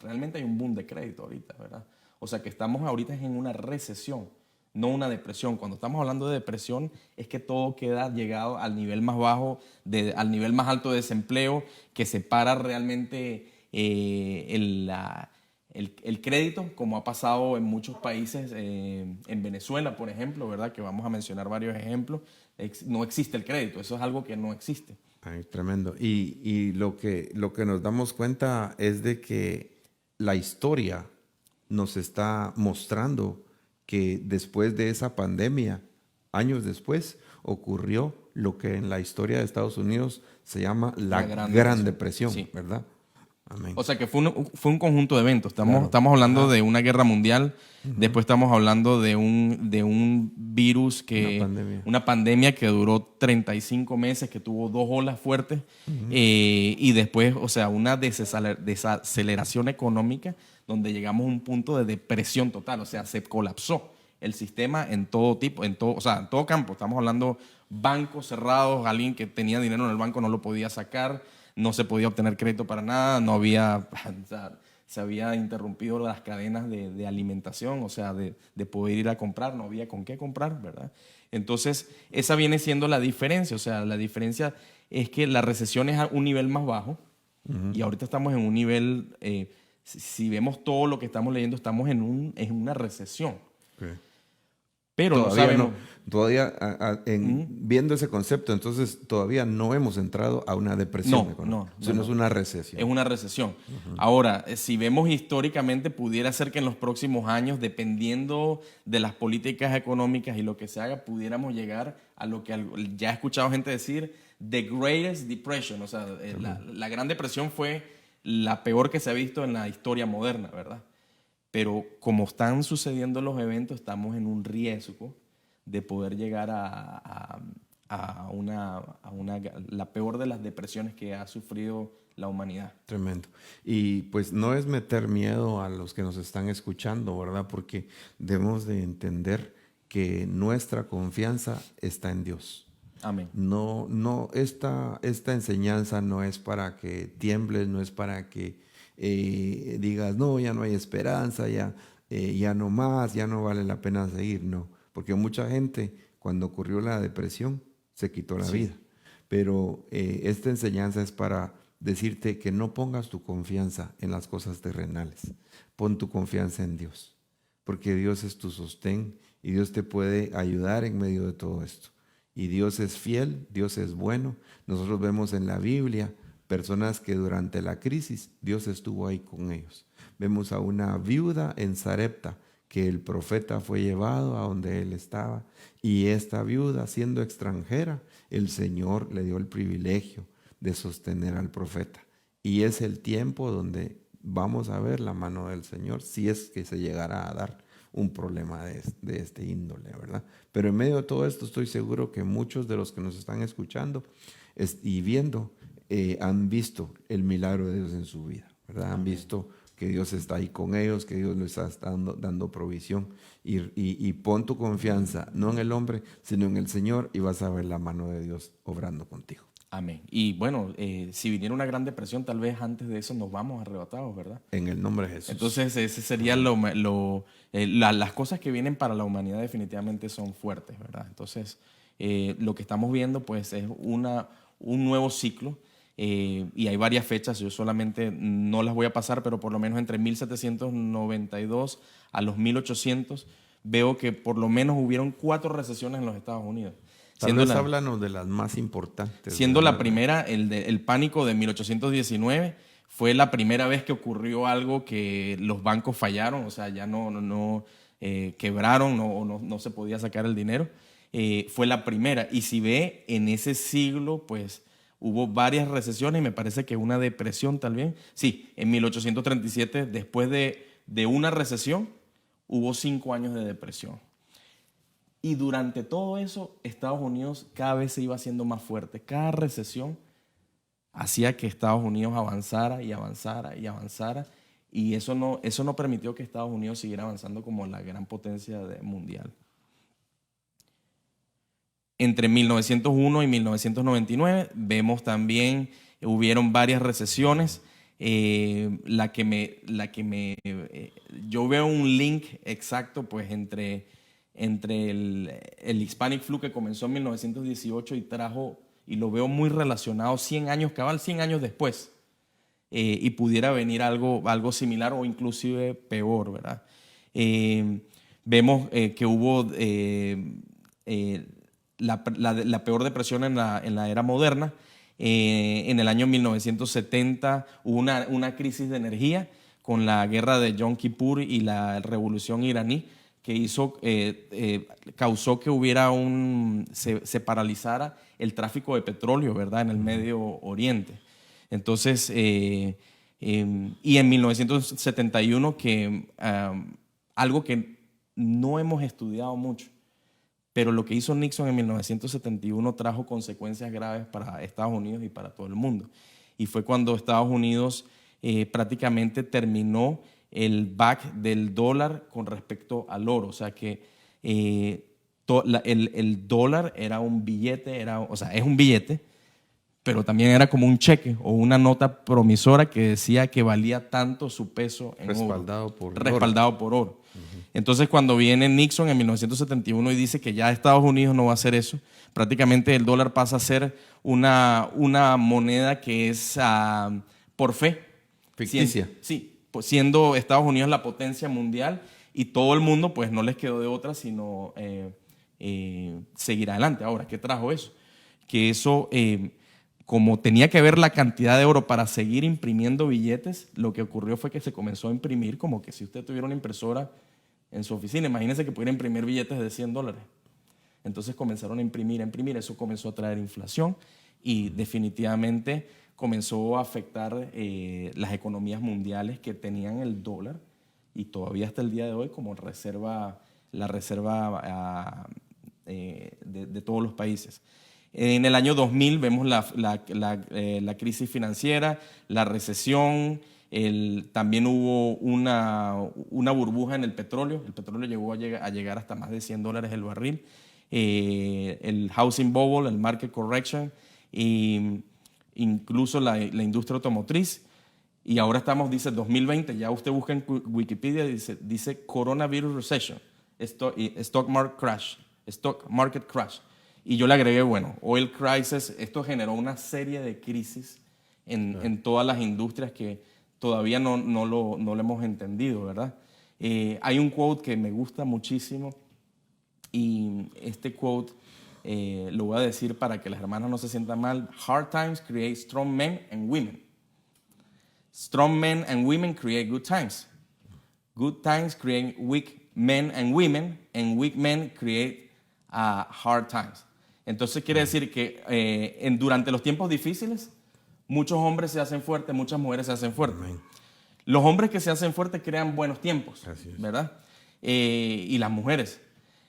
realmente hay un boom de crédito ahorita, ¿verdad? O sea que estamos ahorita en una recesión, no una depresión. Cuando estamos hablando de depresión es que todo queda llegado al nivel más bajo, al nivel más alto de desempleo, que separa realmente el crédito, como ha pasado en muchos países, en Venezuela, por ejemplo, ¿verdad? Que vamos a mencionar varios ejemplos. No existe el crédito, eso es algo que no existe. Ay, tremendo. Y lo que nos damos cuenta es de que la historia nos está mostrando que después de esa pandemia, años después, ocurrió lo que en la historia de Estados Unidos se llama la Gran Depresión, sí. ¿Verdad? Amén. O sea que fue un conjunto de eventos. Estamos hablando de una guerra mundial, después estamos hablando de un virus, una pandemia que duró 35 meses, que tuvo 2 olas fuertes, y después, o sea, una desaceleración económica donde llegamos a un punto de depresión total, o sea, se colapsó el sistema en todo tipo, en todo campo. Estamos hablando bancos cerrados, alguien que tenía dinero en el banco no lo podía sacar, no se podía obtener crédito para nada, se había interrumpido las cadenas de alimentación, o sea, de poder ir a comprar, no había con qué comprar, ¿verdad? Entonces, esa viene siendo la diferencia, o sea, la diferencia es que la recesión es a un nivel más bajo, y ahorita estamos en un nivel, si vemos todo lo que estamos leyendo, estamos en una recesión. Okay. Pero todavía no sabemos. Viendo ese concepto, entonces todavía no hemos entrado a una depresión económica. No es una recesión. Es una recesión. Ahora, si vemos históricamente, pudiera ser que en los próximos años, dependiendo de las políticas económicas y lo que se haga, pudiéramos llegar a lo que ya he escuchado gente decir, The Greatest Depression. O sea, la Gran Depresión fue la peor que se ha visto en la historia moderna, ¿verdad? Pero como están sucediendo los eventos, estamos en un riesgo de poder llegar a la peor de las depresiones que ha sufrido la humanidad. Tremendo. Y pues no es meter miedo a los que nos están escuchando, ¿verdad? Porque debemos de entender que nuestra confianza está en Dios. Amén. No, esta enseñanza no es para que tiembles, no es para que digas, no, ya no hay esperanza, ya no más, ya no vale la pena seguir, no. Porque mucha gente, cuando ocurrió la depresión, se quitó la vida. pero esta enseñanza es para decirte que no pongas tu confianza en las cosas terrenales. Pon tu confianza en Dios, porque Dios es tu sostén y Dios te puede ayudar en medio de todo esto. Y Dios es fiel, Dios es bueno. Nosotros vemos en la Biblia personas que durante la crisis Dios estuvo ahí con ellos. Vemos a una viuda en Sarepta que el profeta fue llevado a donde él estaba, y esta viuda, siendo extranjera, el Señor le dio el privilegio de sostener al profeta. Y es el tiempo donde vamos a ver la mano del Señor, si es que se llegara a dar un problema de este índole, ¿verdad? Pero en medio de todo esto estoy seguro que muchos de los que nos están escuchando y viendo han visto el milagro de Dios en su vida, ¿verdad? Han visto que Dios está ahí con ellos, que Dios les está dando provisión. Y pon tu confianza no en el hombre, sino en el Señor, y vas a ver la mano de Dios obrando contigo. Amén. Y bueno, si viniera una gran depresión, tal vez antes de eso nos vamos arrebatados, ¿verdad? En el nombre de Jesús. Entonces, ese sería las cosas que vienen para la humanidad definitivamente son fuertes, ¿verdad? Entonces, lo que estamos viendo pues es un nuevo ciclo. Y hay varias fechas, yo solamente no las voy a pasar, pero por lo menos entre 1792 a los 1800 veo que por lo menos hubieron 4 recesiones en los Estados Unidos. Tal vez háblanos de las más importantes. Siendo la primera, el pánico de 1819, fue la primera vez que ocurrió algo que los bancos fallaron, o sea, ya no quebraron, no se podía sacar el dinero. Fue la primera, y si ve, en ese siglo, pues hubo varias recesiones y me parece que una depresión también. Sí, en 1837, después de una recesión, hubo 5 años de depresión. Y durante todo eso, Estados Unidos cada vez se iba haciendo más fuerte. Cada recesión hacía que Estados Unidos avanzara y avanzara y avanzara. Y eso no permitió que Estados Unidos siguiera avanzando como la gran potencia mundial. Entre 1901 y 1999 vemos también, hubieron varias recesiones. Yo veo un link exacto pues entre el Hispanic Flu que comenzó en 1918 y lo veo muy relacionado 100 años después, y pudiera venir algo similar o inclusive peor, ¿verdad? Vemos que hubo la peor depresión en la era moderna. En el año 1970 hubo una crisis de energía con la guerra de Yom Kippur y la revolución iraní, que causó que se paralizara el tráfico de petróleo, ¿verdad?, en el Medio Oriente. Entonces, y en 1971, algo que no hemos estudiado mucho, pero lo que hizo Nixon en 1971 trajo consecuencias graves para Estados Unidos y para todo el mundo. Y fue cuando Estados Unidos prácticamente terminó el back del dólar con respecto al oro. O sea que el dólar era un billete, es un billete, pero también era como un cheque o una nota promisora que decía que valía tanto su peso en respaldado por oro. Entonces, cuando viene Nixon en 1971 y dice que ya Estados Unidos no va a hacer eso, prácticamente el dólar pasa a ser una moneda que es por fe. Ficticia. Sí, pues siendo Estados Unidos la potencia mundial y todo el mundo, pues no les quedó de otra sino seguir adelante. Ahora, ¿qué trajo eso? Que eso, como tenía que ver la cantidad de oro para seguir imprimiendo billetes, lo que ocurrió fue que se comenzó a imprimir como que si usted tuviera una impresora en su oficina, imagínense que pudiera imprimir billetes de $100. Entonces comenzaron a imprimir, eso comenzó a traer inflación y definitivamente comenzó a afectar las economías mundiales que tenían el dólar y todavía hasta el día de hoy como la reserva de todos los países. En el año 2000 vemos la crisis financiera, la recesión. También hubo una burbuja en el petróleo. El petróleo llegó a llegar hasta más de $100 el barril. El housing bubble, el market correction, e incluso la industria automotriz. Y ahora dice 2020, ya usted busca en Wikipedia, dice coronavirus recession, stock market crash. Y yo le agregué, bueno, oil crisis, esto generó una serie de crisis en todas las industrias que todavía no lo hemos entendido, ¿verdad? Hay un quote que me gusta muchísimo y este quote lo voy a decir para que las hermanas no se sientan mal. Hard times create strong men and women. Strong men and women create good times. Good times create weak men and weak men create hard times. Entonces quiere decir que durante los tiempos difíciles, muchos hombres se hacen fuertes, muchas mujeres se hacen fuertes. Amén. Los hombres que se hacen fuertes crean buenos tiempos, Así es. ¿verdad? Y las mujeres.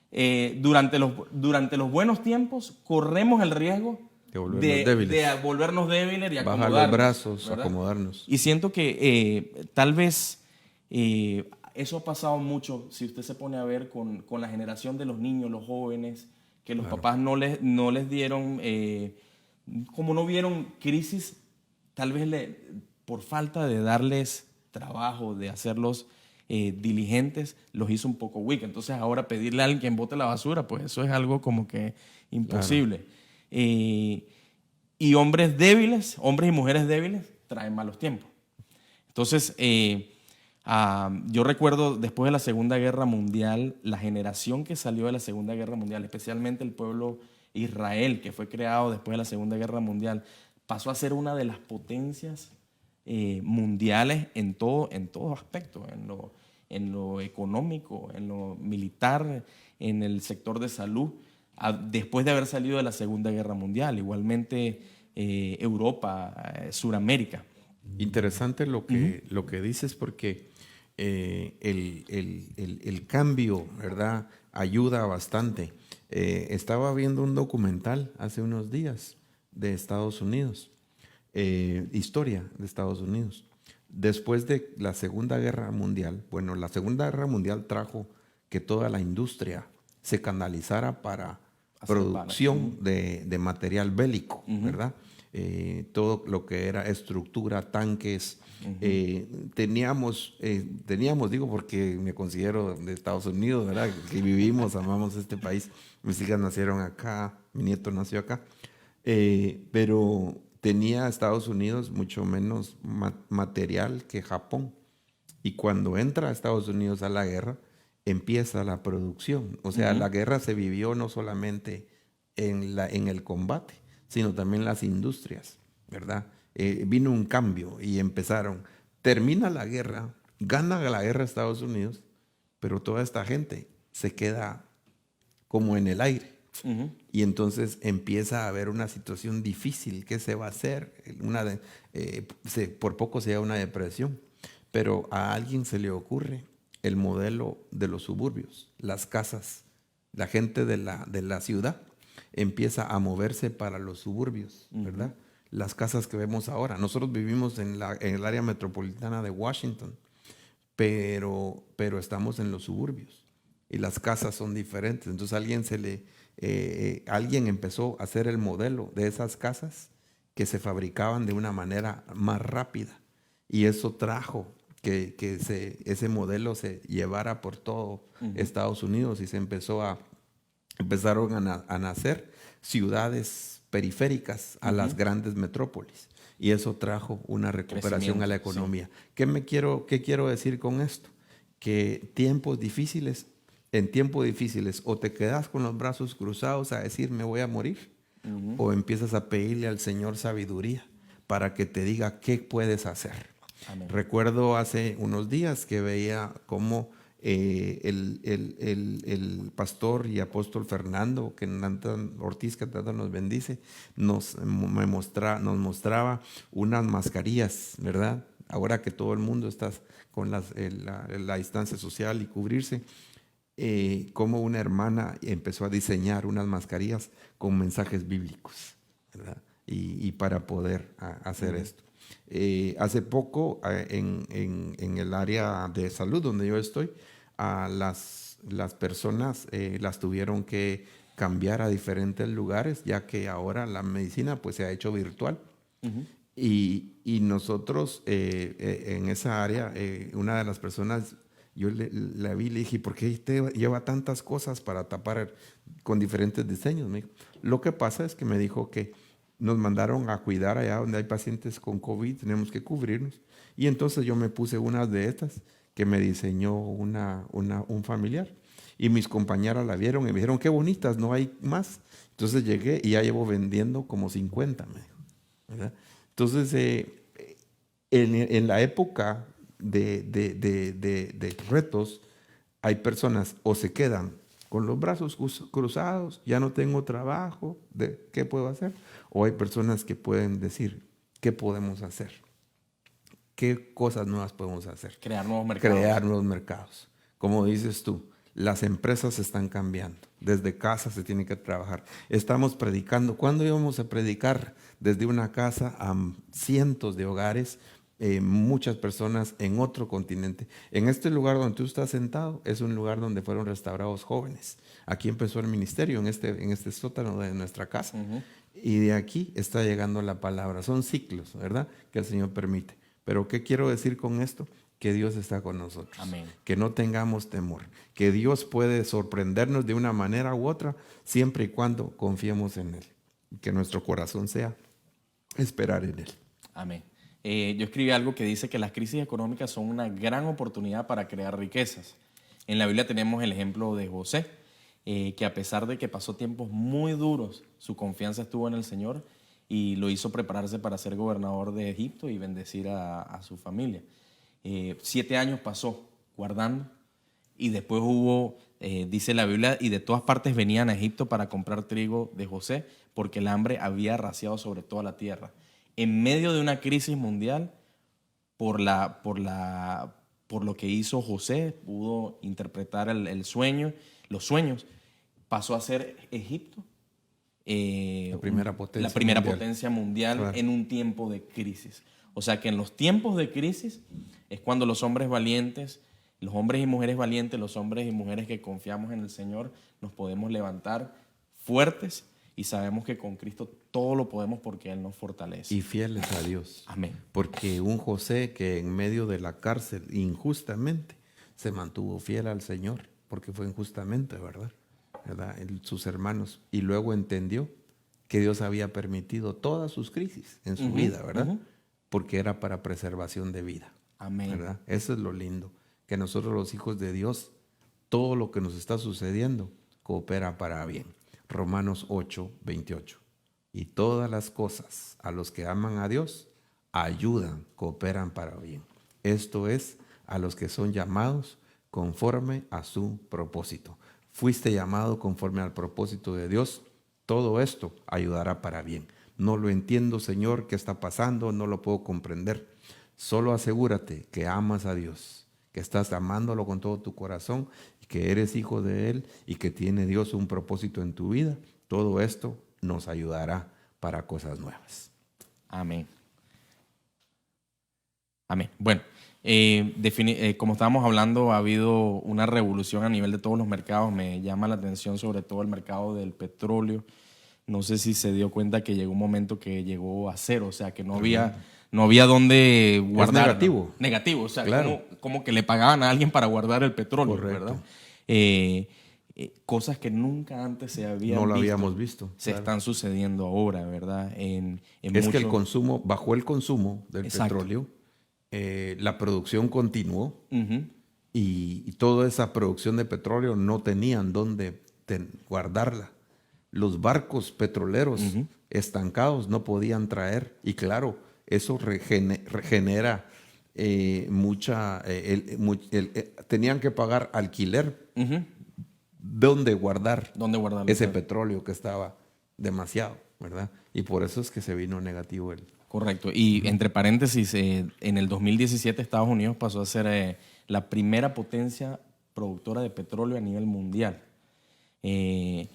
Durante los buenos tiempos corremos el riesgo De volvernos débiles. de volvernos débiles y Bajar acomodarnos. los brazos, ¿verdad? acomodarnos. Y siento que tal vez eso ha pasado mucho, si usted se pone a ver con la generación de los niños, los jóvenes, que los papás no les dieron, como no vieron crisis, tal vez por falta de darles trabajo, de hacerlos diligentes, los hizo un poco weak. Entonces ahora pedirle a alguien que bote la basura, pues eso es algo como que imposible. Y hombres y mujeres débiles traen malos tiempos. Entonces, yo recuerdo después de la Segunda Guerra Mundial, la generación que salió de la Segunda Guerra Mundial, especialmente el pueblo Israel, que fue creado después de la Segunda Guerra Mundial, pasó a ser una de las potencias mundiales en todo aspecto, en lo económico, en lo militar, en el sector de salud, después de haber salido de la Segunda Guerra Mundial. Igualmente Europa, Suramérica. Interesante lo que dices, porque el cambio, ¿verdad?, ayuda bastante. Estaba viendo un documental hace unos días de Estados Unidos, historia de Estados Unidos. Después de la Segunda Guerra Mundial, bueno, la Segunda Guerra Mundial trajo que toda la industria se canalizara para producción de material bélico, ¿verdad? Todo lo que era estructura, tanques. Teníamos, digo porque me considero de Estados Unidos, ¿verdad? Que vivimos, amamos este país. Mis hijas nacieron acá, mi nieto nació acá. Pero tenía Estados Unidos mucho menos material que Japón. Y cuando entra Estados Unidos a la guerra, empieza la producción. O sea, la guerra se vivió no solamente en el combate, sino también las industrias, ¿verdad? Vino un cambio y empezaron. Termina la guerra, gana la guerra Estados Unidos, pero toda esta gente se queda como en el aire. Y entonces empieza a haber una situación difícil. ¿Qué se va a hacer? Por poco se da una depresión. Pero a alguien se le ocurre el modelo de los suburbios, las casas. La gente de la ciudad empieza a moverse para los suburbios, ¿verdad? Las casas que vemos ahora. Nosotros vivimos en el área metropolitana de Washington, pero estamos en los suburbios y las casas son diferentes. Entonces alguien empezó a hacer el modelo de esas casas que se fabricaban de una manera más rápida, y eso trajo que ese modelo se llevara por todo Estados Unidos, y empezaron a nacer ciudades periféricas a las grandes metrópolis, y eso trajo una recuperación a la economía. Sí. ¿Qué quiero decir con esto? Que en tiempos difíciles o te quedas con los brazos cruzados a decir me voy a morir, o empiezas a pedirle al Señor sabiduría para que te diga qué puedes hacer. Amén. Recuerdo hace unos días que veía cómo el pastor y apóstol Fernando Ortiz, que tanto nos bendice, nos mostraba unas mascarillas, ¿verdad? Ahora que todo el mundo está con la distancia social y cubrirse, como una hermana empezó a diseñar unas mascarillas con mensajes bíblicos, ¿verdad? Y para poder hacer esto. Hace poco en el área de salud donde yo estoy, las personas las tuvieron que cambiar a diferentes lugares, ya que ahora la medicina pues se ha hecho virtual. Y nosotros en esa área, una de las personas Yo la vi y le dije, ¿por qué usted lleva tantas cosas para tapar con diferentes diseños? Me dijo, lo que pasa es que me dijo que nos mandaron a cuidar allá donde hay pacientes con COVID, tenemos que cubrirnos. Y entonces yo me puse una de estas que me diseñó un familiar. Y mis compañeras la vieron y me dijeron, qué bonitas, no hay más. Entonces llegué y ya llevo vendiendo como 50, me dijo, ¿verdad? Entonces, en la época de retos, hay personas o se quedan con los brazos cruzados, ya no tengo trabajo, ¿qué puedo hacer? O hay personas que pueden decir, ¿qué podemos hacer? ¿Qué cosas nuevas podemos hacer? Crear nuevos mercados. Crear nuevos mercados. Como dices tú, las empresas están cambiando. Desde casa se tiene que trabajar. Estamos predicando. ¿Cuándo íbamos a predicar desde una casa a cientos de hogares? Muchas personas en otro continente. En este lugar donde tú estás sentado es un lugar donde fueron restaurados jóvenes. Aquí empezó el ministerio, en este sótano de nuestra casa. Uh-huh. Y de aquí está llegando la palabra. Son ciclos, ¿verdad? Que el Señor permite. Pero ¿qué quiero decir con esto? Que Dios está con nosotros. Amén. Que no tengamos temor. Que Dios puede sorprendernos de una manera u otra siempre y cuando confiemos en Él. Que nuestro corazón sea esperar en Él. Amén. Yo escribí algo que dice que las crisis económicas son una gran oportunidad para crear riquezas. En la Biblia tenemos el ejemplo de José, que a pesar de que pasó tiempos muy duros, su confianza estuvo en el Señor y lo hizo prepararse para ser gobernador de Egipto y bendecir a su familia. 7 años pasó guardando y después hubo, dice la Biblia, y de todas partes venían a Egipto para comprar trigo de José porque el hambre había arrasado sobre toda la tierra. En medio de una crisis mundial, por lo que hizo José, pudo interpretar los sueños, pasó a ser Egipto la primera potencia mundial, claro. En un tiempo de crisis. O sea que en los tiempos de crisis es cuando los hombres valientes, los hombres y mujeres valientes, los hombres y mujeres que confiamos en el Señor, nos podemos levantar fuertes y sabemos que con Cristo todo lo podemos porque Él nos fortalece. Y fieles a Dios. Amén. Porque un José que en medio de la cárcel injustamente se mantuvo fiel al Señor, porque fue injustamente, ¿verdad? Sus hermanos. Y luego entendió que Dios había permitido todas sus crisis en su vida, ¿verdad? Porque era para preservación de vida. Amén. ¿Verdad? Eso es lo lindo. Que nosotros los hijos de Dios, todo lo que nos está sucediendo coopera para bien. Romanos 8, 28. Y todas las cosas a los que aman a Dios ayudan, cooperan para bien. Esto es a los que son llamados conforme a su propósito. Fuiste llamado conforme al propósito de Dios. Todo esto ayudará para bien. No lo entiendo, Señor, qué está pasando, no lo puedo comprender. Solo asegúrate que amas a Dios, que estás amándolo con todo tu corazón, que eres hijo de Él y que tiene Dios un propósito en tu vida. Todo esto nos ayudará para cosas nuevas. Amén. Amén. Bueno, como estábamos hablando, ha habido una revolución a nivel de todos los mercados. Me llama la atención sobre todo el mercado del petróleo. No sé si se dio cuenta que llegó un momento que llegó a cero, o sea, que no había dónde guardar. Es negativo. ¿No? Negativo, o sea, claro. como que le pagaban a alguien para guardar el petróleo, correcto. ¿Verdad? Cosas que nunca antes se habían visto. No lo habíamos visto. Se están sucediendo ahora, ¿verdad? Es que el consumo, bajó el consumo del petróleo, la producción continuó y toda esa producción de petróleo no tenían dónde guardarla. Los barcos petroleros estancados no podían traer y claro, eso genera tenían que pagar alquiler. ¿Dónde guardar ese petróleo que estaba demasiado, ¿verdad? Y por eso es que se vino negativo el... Correcto. Y entre paréntesis, en el 2017 Estados Unidos pasó a ser la primera potencia productora de petróleo a nivel mundial. ¿Qué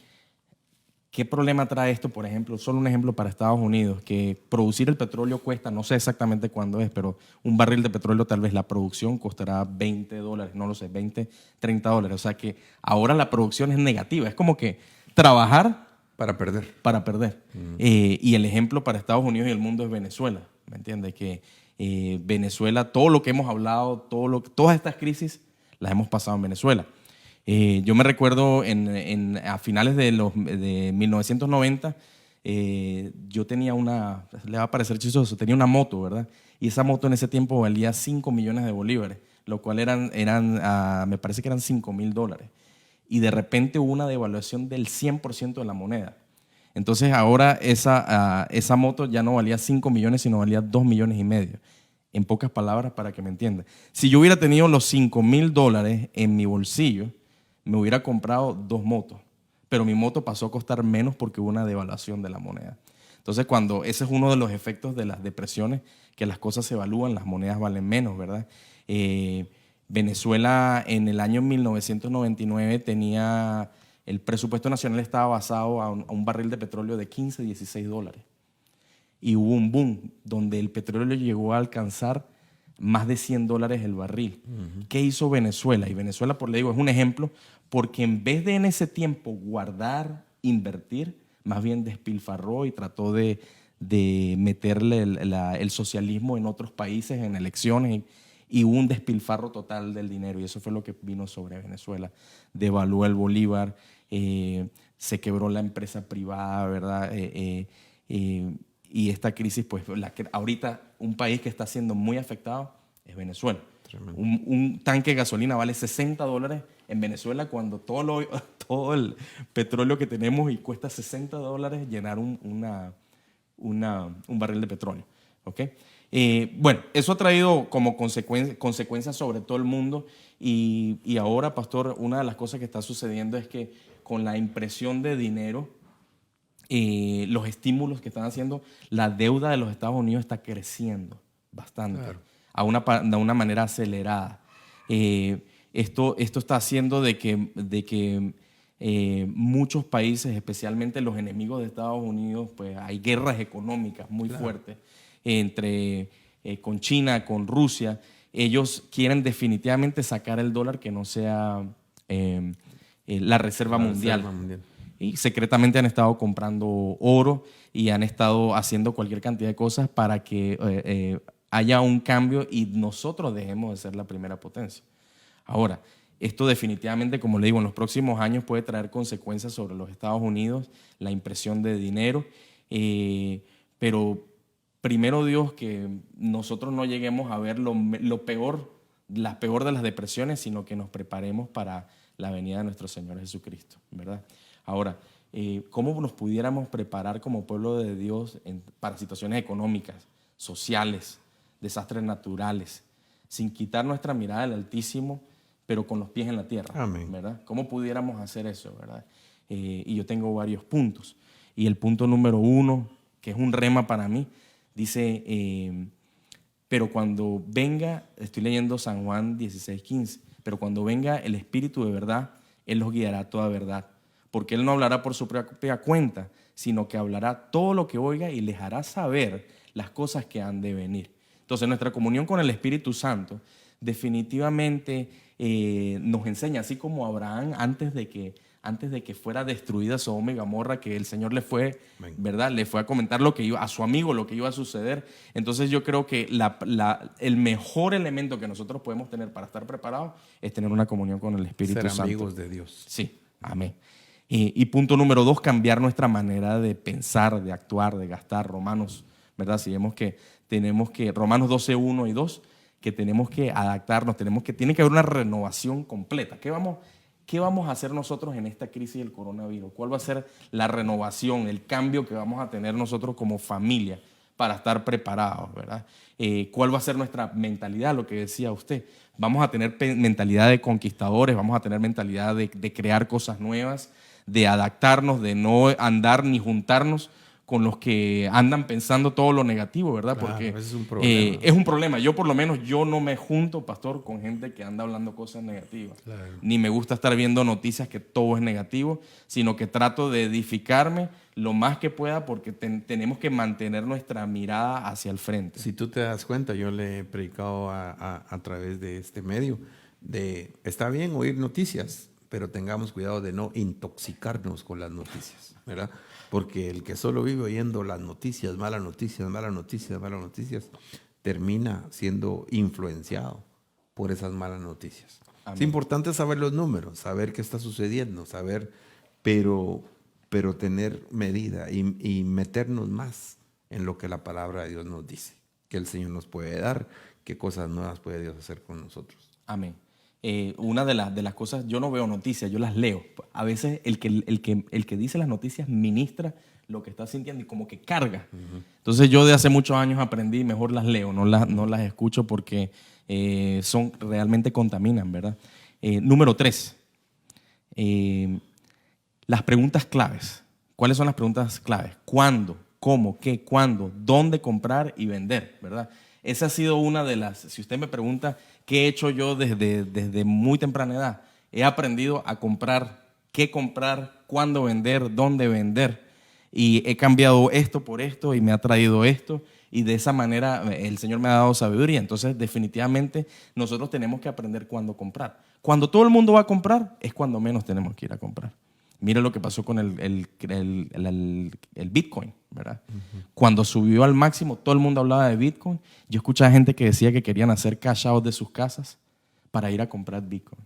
problema trae esto? Por ejemplo, solo un ejemplo para Estados Unidos, que producir el petróleo cuesta, no sé exactamente cuándo es, pero un barril de petróleo tal vez la producción costará $20, no lo sé, $20, $30. O sea que ahora la producción es negativa. Es como que trabajar para perder. Para perder. Y el ejemplo para Estados Unidos y el mundo es Venezuela. ¿Me entiendes? Que Venezuela, todo lo que hemos hablado, todas estas crisis las hemos pasado en Venezuela. Yo me recuerdo a finales de 1990, yo tenía le va a parecer chistoso, tenía una moto, ¿verdad? Y esa moto en ese tiempo valía 5 millones de bolívares, lo cual me parece que eran $5,000. Y de repente hubo una devaluación del 100% de la moneda. Entonces ahora esa moto ya no valía 5 millones, sino valía 2,5 millones. En pocas palabras, para que me entiendan. Si yo hubiera tenido los $5,000 en mi bolsillo, me hubiera comprado 2 motos. Pero mi moto pasó a costar menos porque hubo una devaluación de la moneda. Entonces, ese es uno de los efectos de las depresiones, que las cosas se evalúan, las monedas valen menos, ¿verdad? Venezuela en el año 1999 tenía, el presupuesto nacional estaba basado a un barril de petróleo de $15, $16. Y hubo un boom donde el petróleo llegó a alcanzar más de $100 el barril. ¿Qué hizo Venezuela? Y Venezuela, por le digo, es un ejemplo, porque en vez de en ese tiempo guardar, invertir, más bien despilfarró y trató de meterle el socialismo en otros países, en elecciones, y hubo un despilfarro total del dinero. Y eso fue lo que vino sobre Venezuela. Devaluó el bolívar, se quebró la empresa privada, ¿verdad? Y esta crisis, pues ahorita un país que está siendo muy afectado es Venezuela. Un tanque de gasolina vale $60 en Venezuela, cuando todo el petróleo que tenemos y cuesta $60 llenar un barril de petróleo. ¿Okay? Bueno, eso ha traído como consecuencias sobre todo el mundo, y ahora, pastor, una de las cosas que está sucediendo es que con la impresión de dinero, los estímulos que están haciendo, la deuda de los Estados Unidos está creciendo bastante, claro, de una manera acelerada. Esto está haciendo de que muchos países, especialmente los enemigos de Estados Unidos, pues hay guerras económicas muy fuertes con China, con Rusia. Ellos quieren definitivamente sacar el dólar, que no sea la reserva mundial. Y secretamente han estado comprando oro y han estado haciendo cualquier cantidad de cosas para que haya un cambio y nosotros dejemos de ser la primera potencia. Ahora, esto definitivamente, como le digo, en los próximos años puede traer consecuencias sobre los Estados Unidos, la impresión de dinero, pero primero Dios, que nosotros no lleguemos a ver lo peor, la peor de las depresiones, sino que nos preparemos para la venida de nuestro Señor Jesucristo, ¿verdad? Ahora, ¿cómo nos pudiéramos preparar como pueblo de Dios para situaciones económicas, sociales, desastres naturales, sin quitar nuestra mirada del Altísimo, pero con los pies en la tierra? Amén. ¿Verdad? ¿Cómo pudiéramos hacer eso, verdad? Y yo tengo varios puntos. Y el punto número 1, que es un rema para mí, dice, pero cuando venga, estoy leyendo San Juan 16:15, pero cuando venga el Espíritu de verdad, Él los guiará a toda verdad, porque Él no hablará por su propia cuenta, sino que hablará todo lo que oiga y les hará saber las cosas que han de venir. Entonces, nuestra comunión con el Espíritu Santo definitivamente nos enseña, así como Abraham antes de que fuera destruida Sodoma y Gomorra, que el Señor le fue, ¿verdad? Le fue a comentar a su amigo lo que iba a suceder. Entonces yo creo que el mejor elemento que nosotros podemos tener para estar preparados es tener una comunión con el Espíritu Santo. Ser amigos de Dios. Sí, amén. Y punto número 2, cambiar nuestra manera de pensar, de actuar, de gastar. Romanos, ¿verdad? Si vemos que Romanos 12:1 y 2, que tenemos que adaptarnos, tiene que haber una renovación completa. ¿Qué vamos a hacer nosotros en esta crisis del coronavirus? ¿Cuál va a ser la renovación, el cambio que vamos a tener nosotros como familia para estar preparados, ¿verdad? ¿Cuál va a ser nuestra mentalidad? Lo que decía usted. Vamos a tener mentalidad de conquistadores, vamos a tener mentalidad de crear cosas nuevas, de adaptarnos, de no andar ni juntarnos con los que andan pensando todo lo negativo, ¿verdad? Claro, porque es un problema. Es un problema. Yo por lo menos no me junto, pastor, con gente que anda hablando cosas negativas. Claro. Ni me gusta estar viendo noticias que todo es negativo, sino que trato de edificarme lo más que pueda, porque tenemos que mantener nuestra mirada hacia el frente. Si tú te das cuenta, yo le he predicado a través de este medio, está bien oír noticias, pero tengamos cuidado de no intoxicarnos con las noticias, ¿verdad? Porque el que solo vive oyendo las noticias, malas noticias, malas noticias, malas noticias, termina siendo influenciado por esas malas noticias. Amén. Es importante saber los números, saber qué está sucediendo, pero, pero tener medida y meternos más en lo que la palabra de Dios nos dice, que el Señor nos puede dar, qué cosas nuevas puede Dios hacer con nosotros. Amén. Una de las cosas, yo no veo noticias, yo las leo. A veces el que dice las noticias ministra lo que está sintiendo y como que carga. Entonces yo de hace muchos años aprendí, mejor las leo, no las escucho porque realmente contaminan, ¿verdad? Número 3, las preguntas claves. ¿Cuáles son las preguntas claves? ¿Cuándo? ¿Cómo? ¿Qué? ¿Cuándo? ¿Dónde comprar y vender? ¿Verdad? Esa ha sido una de las, si usted me pregunta qué he hecho yo desde muy temprana edad, he aprendido a comprar, qué comprar, cuándo vender, dónde vender. Y he cambiado esto por esto y me ha traído esto. Y de esa manera el Señor me ha dado sabiduría. Entonces, definitivamente, nosotros tenemos que aprender cuándo comprar. Cuando todo el mundo va a comprar, es cuando menos tenemos que ir a comprar. Mira lo que pasó con el Bitcoin, ¿verdad? Cuando subió al máximo, todo el mundo hablaba de Bitcoin. Yo escuchaba gente que decía que querían hacer cash out de sus casas para ir a comprar Bitcoin.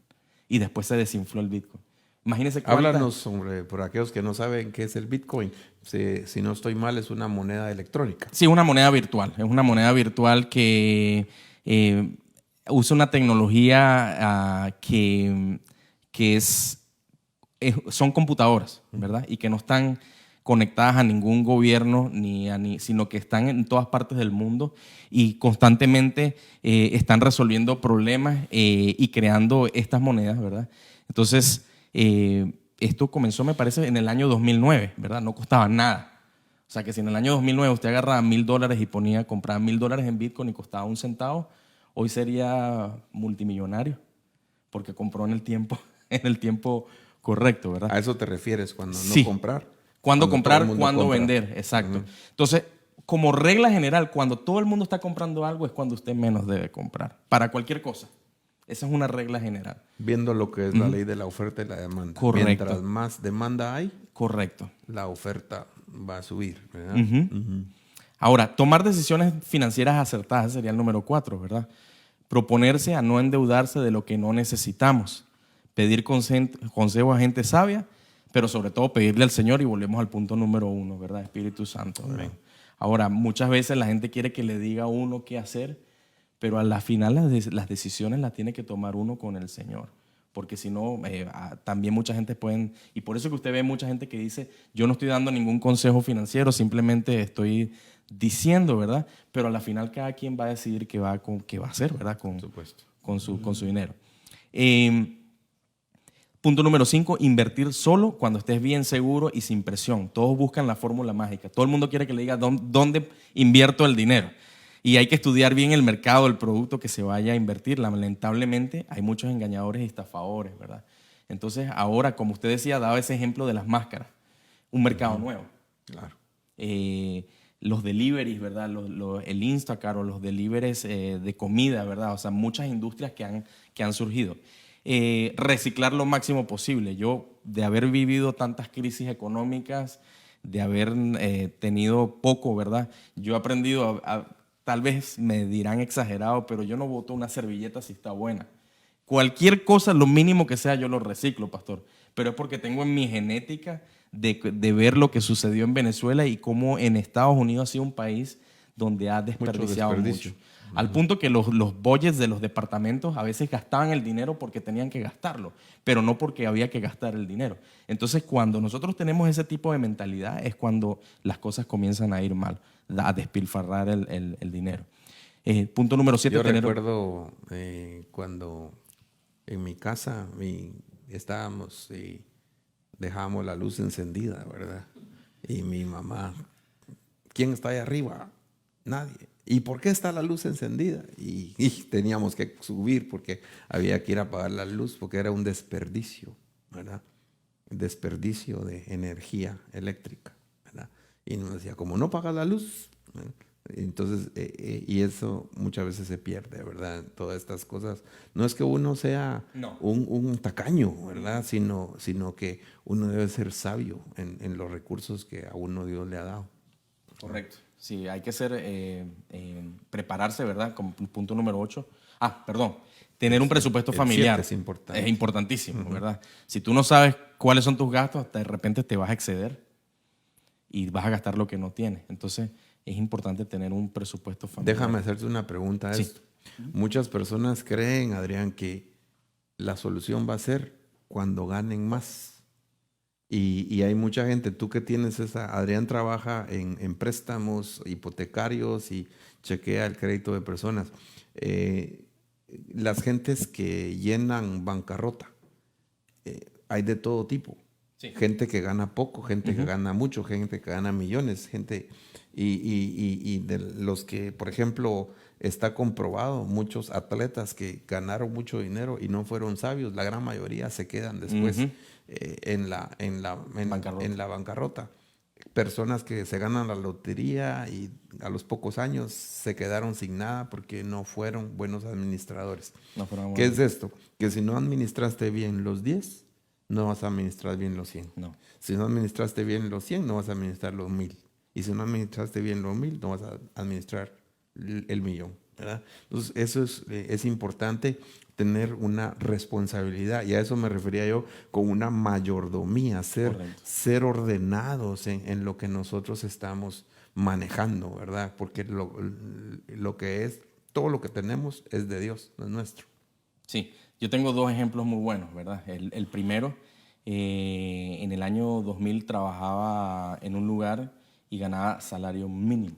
Y después se desinfló el Bitcoin. Imagínense Háblanos sobre, por aquellos que no saben qué es el Bitcoin. Si no estoy mal, es una moneda electrónica. Sí, una moneda virtual. Es una moneda virtual que usa una tecnología que son computadoras, ¿verdad? Y que no están conectadas a ningún gobierno, sino que están en todas partes del mundo y constantemente están resolviendo problemas y creando estas monedas, ¿verdad? Entonces, esto comenzó, me parece, en el año 2009, ¿verdad? No costaba nada. O sea que si en el año 2009 usted agarraba $1,000 y compraba $1,000 en Bitcoin y costaba 1 centavo, hoy sería multimillonario porque compró en el tiempo correcto, ¿verdad? ¿A eso te refieres cuando Sí. no comprar? Cuándo Cuando todo el comprar, mundo cuándo compra. vender, exacto. Entonces, como regla general, cuando todo el mundo está comprando algo es cuando usted menos debe comprar, para cualquier cosa. Esa es una regla general. Viendo lo que es la ley de la oferta y la demanda. Correcto. Mientras más demanda hay, Correcto. la oferta va a subir, ¿verdad? Ahora, tomar decisiones financieras acertadas sería el número 4, ¿verdad? Proponerse a no endeudarse de lo que no necesitamos. Pedir consejo a gente sabia, pero sobre todo pedirle al Señor, y volvemos al punto número 1, ¿verdad? Espíritu Santo, ¿verdad? Ahora, muchas veces la gente quiere que le diga a uno qué hacer, pero a la final las decisiones las tiene que tomar uno con el Señor. Porque si no, también mucha gente pueden, y por eso que usted ve mucha gente que dice, yo no estoy dando ningún consejo financiero, simplemente estoy diciendo, ¿verdad? Pero a la final cada quien va a decidir qué va a hacer, ¿verdad? Con su dinero. Punto número 5, invertir solo cuando estés bien seguro y sin presión. Todos buscan la fórmula mágica. Todo el mundo quiere que le diga dónde invierto el dinero. Y hay que estudiar bien el mercado, el producto que se vaya a invertir. Lamentablemente hay muchos engañadores y estafadores, ¿verdad? Entonces ahora, como usted decía, daba ese ejemplo de las máscaras. Un mercado nuevo. Claro. Los deliveries, ¿verdad? El Instacart o los deliveries de comida, ¿verdad? O sea, muchas industrias que han surgido. Reciclar lo máximo posible. Yo, de haber vivido tantas crisis económicas, de haber tenido poco, ¿verdad? Yo he aprendido tal vez me dirán exagerado, pero yo no boto una servilleta si está buena. Cualquier cosa, lo mínimo que sea, yo lo reciclo, pastor. Pero es porque tengo en mi genética de ver lo que sucedió en Venezuela y cómo en Estados Unidos ha sido un país donde ha desperdiciado mucho. Al punto que los budgets de los departamentos a veces gastaban el dinero porque tenían que gastarlo, pero no porque había que gastar el dinero. Entonces, cuando nosotros tenemos ese tipo de mentalidad es cuando las cosas comienzan a ir mal, a despilfarrar el dinero. Punto número 7. Yo recuerdo cuando en mi casa estábamos y dejábamos la luz encendida, ¿verdad? Y mi mamá, ¿quién está ahí arriba? Nadie. ¿Y por qué está la luz encendida? Y teníamos que subir porque había que ir a apagar la luz porque era un desperdicio, ¿verdad? Un desperdicio de energía eléctrica, ¿verdad? Y nos decía, como no paga la luz, ¿verdad? Entonces, y eso muchas veces se pierde, ¿verdad? Todas estas cosas. No es que uno sea un tacaño, ¿verdad? Sino que uno debe ser sabio en los recursos que a uno Dios le ha dado. Correcto. Sí, hay que prepararse, ¿verdad? Como punto número 8. Perdón. tener un presupuesto el familiar 7 es importante. es importantísimo, ¿verdad? Si tú no sabes cuáles son tus gastos, hasta de repente te vas a exceder y vas a gastar lo que no tienes. Entonces, es importante tener un presupuesto familiar. Déjame hacerte una pregunta a Sí. esto. Muchas personas creen, Adrián, que la solución va a ser cuando ganen más. Y hay mucha gente, tú que tienes esa, Adrián trabaja en préstamos hipotecarios y chequea el crédito de personas. Las gentes que llenan bancarrota, hay de todo tipo. Sí. Gente que gana poco, gente que gana mucho, gente que gana millones, gente y de los que, por ejemplo, está comprobado, muchos atletas que ganaron mucho dinero y no fueron sabios, la gran mayoría se quedan después en la bancarrota. Personas que se ganan la lotería y a los pocos años se quedaron sin nada porque no fueron buenos administradores. No, pero ¿Qué es esto? Que si no administraste bien los 10, no vas a administrar bien los 100. No. Si no administraste bien los 100, no vas a administrar los 1000. Y si no administraste bien los 1000, no vas a administrar el millón, ¿verdad? Entonces, eso es importante, tener una responsabilidad. Y a eso me refería yo con una mayordomía, ser ordenados en lo que nosotros estamos manejando, ¿verdad? Porque lo que es, todo lo que tenemos es de Dios, no es nuestro. Sí, yo tengo dos ejemplos muy buenos, ¿verdad? El primero, en el año 2000 trabajaba en un lugar y ganaba salario mínimo.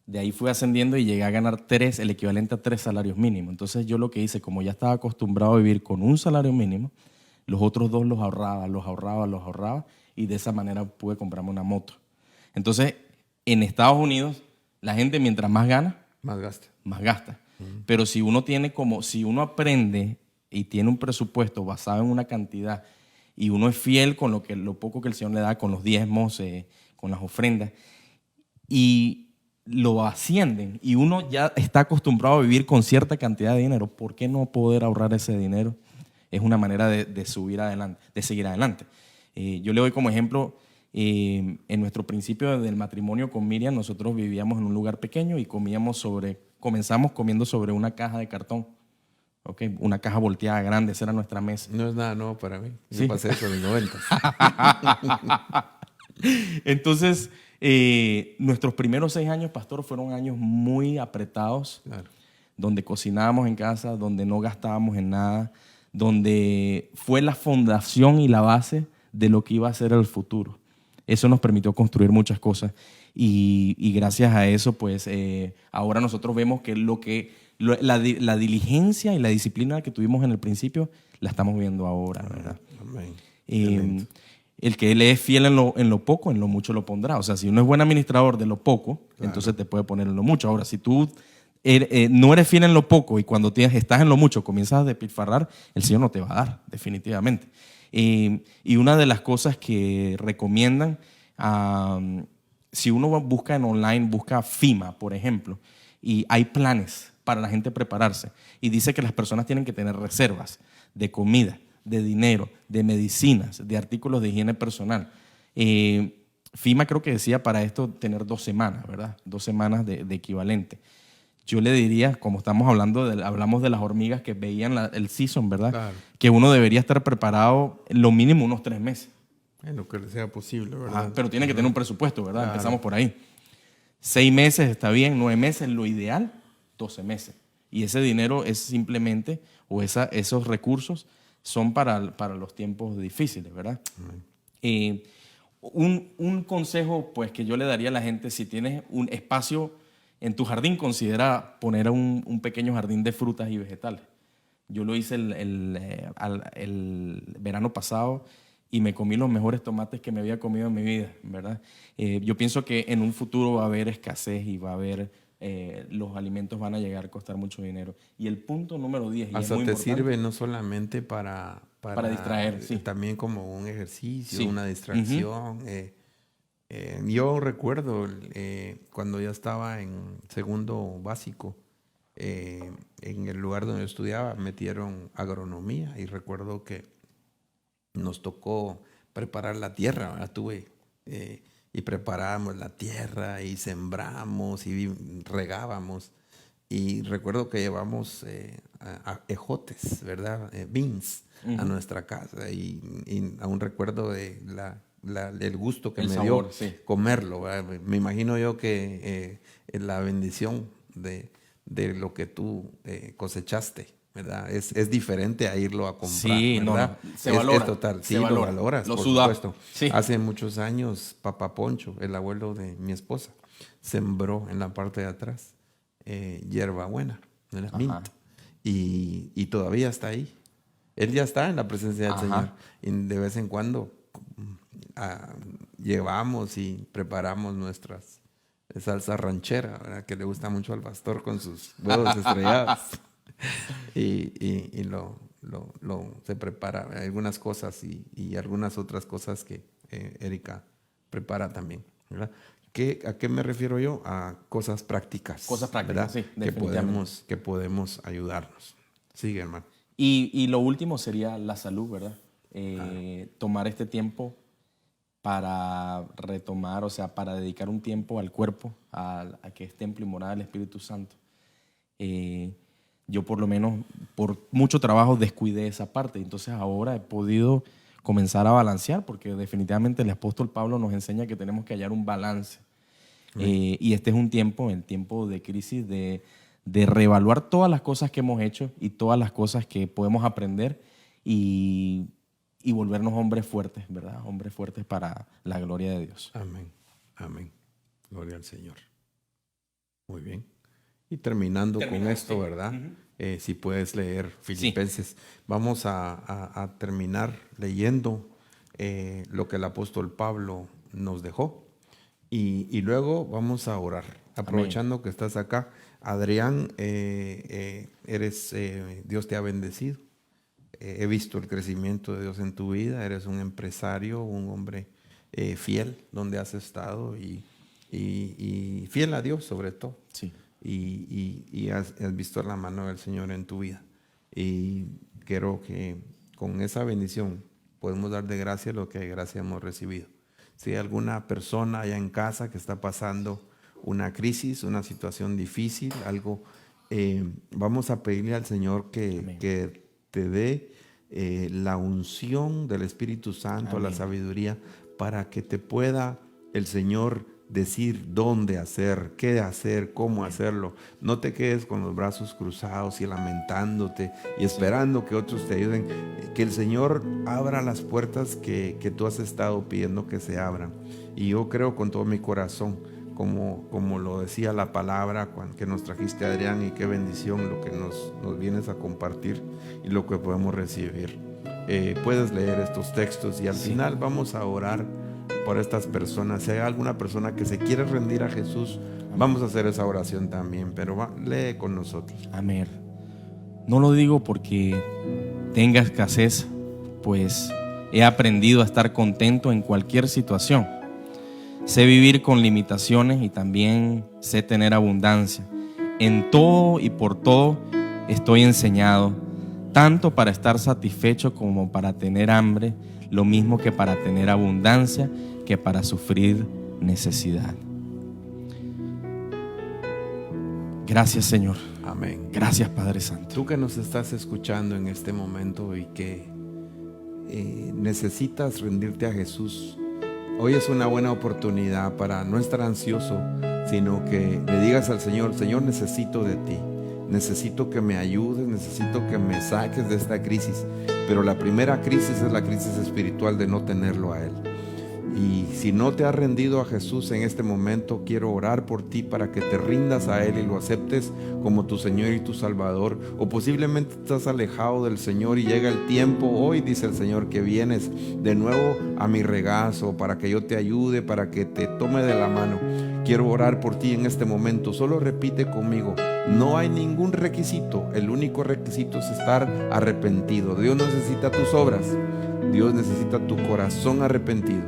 De ahí fui ascendiendo y llegué a ganar el equivalente a 3 salarios mínimos. Entonces yo lo que hice, como ya estaba acostumbrado a vivir con un salario mínimo, los otros 2 los ahorraba y de esa manera pude comprarme una moto. Entonces, en Estados Unidos, la gente mientras más gana, Más gasta. más gasta. Pero si uno aprende y tiene un presupuesto basado en una cantidad y uno es fiel con lo poco que el Señor le da, con los diezmos, con las ofrendas, y lo ascienden y uno ya está acostumbrado a vivir con cierta cantidad de dinero, ¿por qué no poder ahorrar ese dinero? Es una manera de subir adelante, de seguir adelante. Yo le doy como ejemplo, en nuestro principio del matrimonio con Miriam, nosotros vivíamos en un lugar pequeño y comenzamos comiendo sobre una caja de cartón. Okay, una caja volteada grande, esa era nuestra mesa. No es nada nuevo para mí. Yo Sí. pasé eso en los 90. Entonces, nuestros primeros 6 años, pastor, fueron años muy apretados, Claro. donde cocinábamos en casa, donde no gastábamos en nada, donde fue la fundación y la base de lo que iba a ser el futuro. Eso nos permitió construir muchas cosas y gracias a eso, pues, ahora nosotros vemos que la diligencia y la disciplina que tuvimos en el principio, la estamos viendo ahora, ¿verdad? Amén. El que él es fiel en lo poco, en lo mucho lo pondrá. O sea, si uno es buen administrador de lo poco, Claro. entonces te puede poner en lo mucho. Ahora, si tú no eres fiel en lo poco y cuando estás en lo mucho comienzas a despilfarrar, el Señor no te va a dar, definitivamente. Y una de las cosas que recomiendan, si uno busca en online, busca FIMA, por ejemplo, y hay planes para la gente prepararse. Y dice que las personas tienen que tener reservas de comida, de dinero, de medicinas, de artículos de higiene personal. FIMA creo que decía para esto tener 2 semanas, ¿verdad? 2 semanas de equivalente. Yo le diría, como hablamos de las hormigas que veían el season, ¿verdad? Claro. Que uno debería estar preparado lo mínimo unos 3 meses. En lo que sea posible, ¿verdad? Pero tiene que tener un presupuesto, ¿verdad? Claro. Empezamos por ahí. 6 meses está bien, 9 meses, lo ideal, 12 meses. Y ese dinero es simplemente, esos recursos son para los tiempos difíciles, ¿verdad? Un consejo pues, que yo le daría a la gente, si tienes un espacio en tu jardín, considera poner un pequeño jardín de frutas y vegetales. Yo lo hice el verano pasado y me comí los mejores tomates que me había comido en mi vida, ¿verdad? Yo pienso que en un futuro va a haber escasez y va a haber, los alimentos van a llegar a costar mucho dinero. Y el punto número 10, y Hasta es muy te importante, sirve no solamente para distraer, sí. También como un ejercicio, Sí. una distracción. Yo recuerdo cuando ya estaba en segundo básico, en el lugar donde yo estudiaba metieron agronomía y recuerdo que nos tocó preparar la tierra, ¿verdad? Y preparábamos la tierra y sembramos y regábamos y recuerdo que llevamos a ejotes, ¿verdad? Beans a nuestra casa y aún recuerdo de el gusto que El me sabor, dio sí. comerlo, ¿verdad? Me imagino yo que la bendición de lo que tú cosechaste, ¿verdad? Es diferente a irlo a comprar, Sí, ¿verdad? se valora. Es total, Se sí, valora. lo valoras, Lo por sudamos. supuesto. Sí. Hace muchos años, Papá Poncho, el abuelo de mi esposa, sembró en la parte de atrás hierbabuena, ¿verdad? Ajá. Mint, y todavía está ahí. Él ya está en la presencia del Ajá. Señor. Y de vez en cuando llevamos y preparamos nuestras salsa ranchera, ¿verdad? Que le gusta mucho al pastor con sus huevos estrellados. y se prepara algunas cosas y algunas otras cosas que Erika prepara también, ¿verdad? ¿A qué me refiero yo? A cosas prácticas. Cosas prácticas, ¿verdad? sí, definitivamente. Que podemos ayudarnos. Sigue, hermano. Y lo último sería la salud, ¿verdad? Tomar este tiempo para retomar, o sea, para dedicar un tiempo al cuerpo, a que es templo y morada del Espíritu Santo. Yo por lo menos, por mucho trabajo, descuidé esa parte. Entonces ahora he podido comenzar a balancear, porque definitivamente el apóstol Pablo nos enseña que tenemos que hallar un balance. Y este es un tiempo, el tiempo de crisis, de reevaluar todas las cosas que hemos hecho y todas las cosas que podemos aprender y volvernos hombres fuertes, ¿verdad? Hombres fuertes para la gloria de Dios. Amén, amén. Gloria al Señor. Muy bien. Y terminando con esto, sí. ¿verdad? Si puedes leer Filipenses. Sí. Vamos a terminar leyendo lo que el apóstol Pablo nos dejó. Y luego vamos a orar. Aprovechando que estás acá, Adrián, Dios te ha bendecido. He visto el crecimiento de Dios en tu vida. Eres un empresario, un hombre fiel donde has estado y fiel a Dios sobre todo. Sí. Y has visto la mano del Señor en tu vida. Y quiero que con esa bendición podemos dar de gracia lo que de gracia hemos recibido. Si hay alguna persona allá en casa que está pasando una crisis, una situación difícil, algo, vamos a pedirle al Señor que te dé la unción del Espíritu Santo, la sabiduría, para que te pueda el Señor decir dónde hacer, qué hacer, cómo hacerlo. No te quedes con los brazos cruzados y lamentándote y esperando que otros te ayuden. Que el Señor abra las puertas que tú has estado pidiendo que se abran. Y yo creo con todo mi corazón, como lo decía la palabra que nos trajiste, Adrián, y qué bendición lo que nos vienes a compartir y lo que podemos recibir. Puedes leer estos textos y al final vamos a orar por estas personas. Si hay alguna persona que se quiere rendir a Jesús, vamos a hacer esa oración también, pero lee con nosotros. Amén. No lo digo porque tenga escasez, pues he aprendido a estar contento en cualquier situación. Sé vivir con limitaciones y también sé tener abundancia. En todo y por todo estoy enseñado, tanto para estar satisfecho como para tener hambre, lo mismo que para tener abundancia, que para sufrir necesidad. Gracias, Señor. Amén. Gracias, Padre Santo. Tú que nos estás escuchando en este momento y que necesitas rendirte a Jesús, hoy es una buena oportunidad para no estar ansioso, sino que le digas al Señor: Señor, necesito de ti. Necesito que me ayudes, necesito que me saques de esta crisis. Pero la primera crisis es la crisis espiritual de no tenerlo a Él. Y si no te has rendido a Jesús en este momento, quiero orar por ti para que te rindas a Él y lo aceptes como tu Señor y tu Salvador. O posiblemente estás alejado del Señor y llega el tiempo, hoy dice el Señor, que vienes de nuevo a mi regazo para que yo te ayude, para que te tome de la mano. Quiero orar por ti en este momento. Solo repite conmigo: no hay ningún requisito. El único requisito es estar arrepentido. Dios no necesita tus obras, Dios necesita tu corazón arrepentido.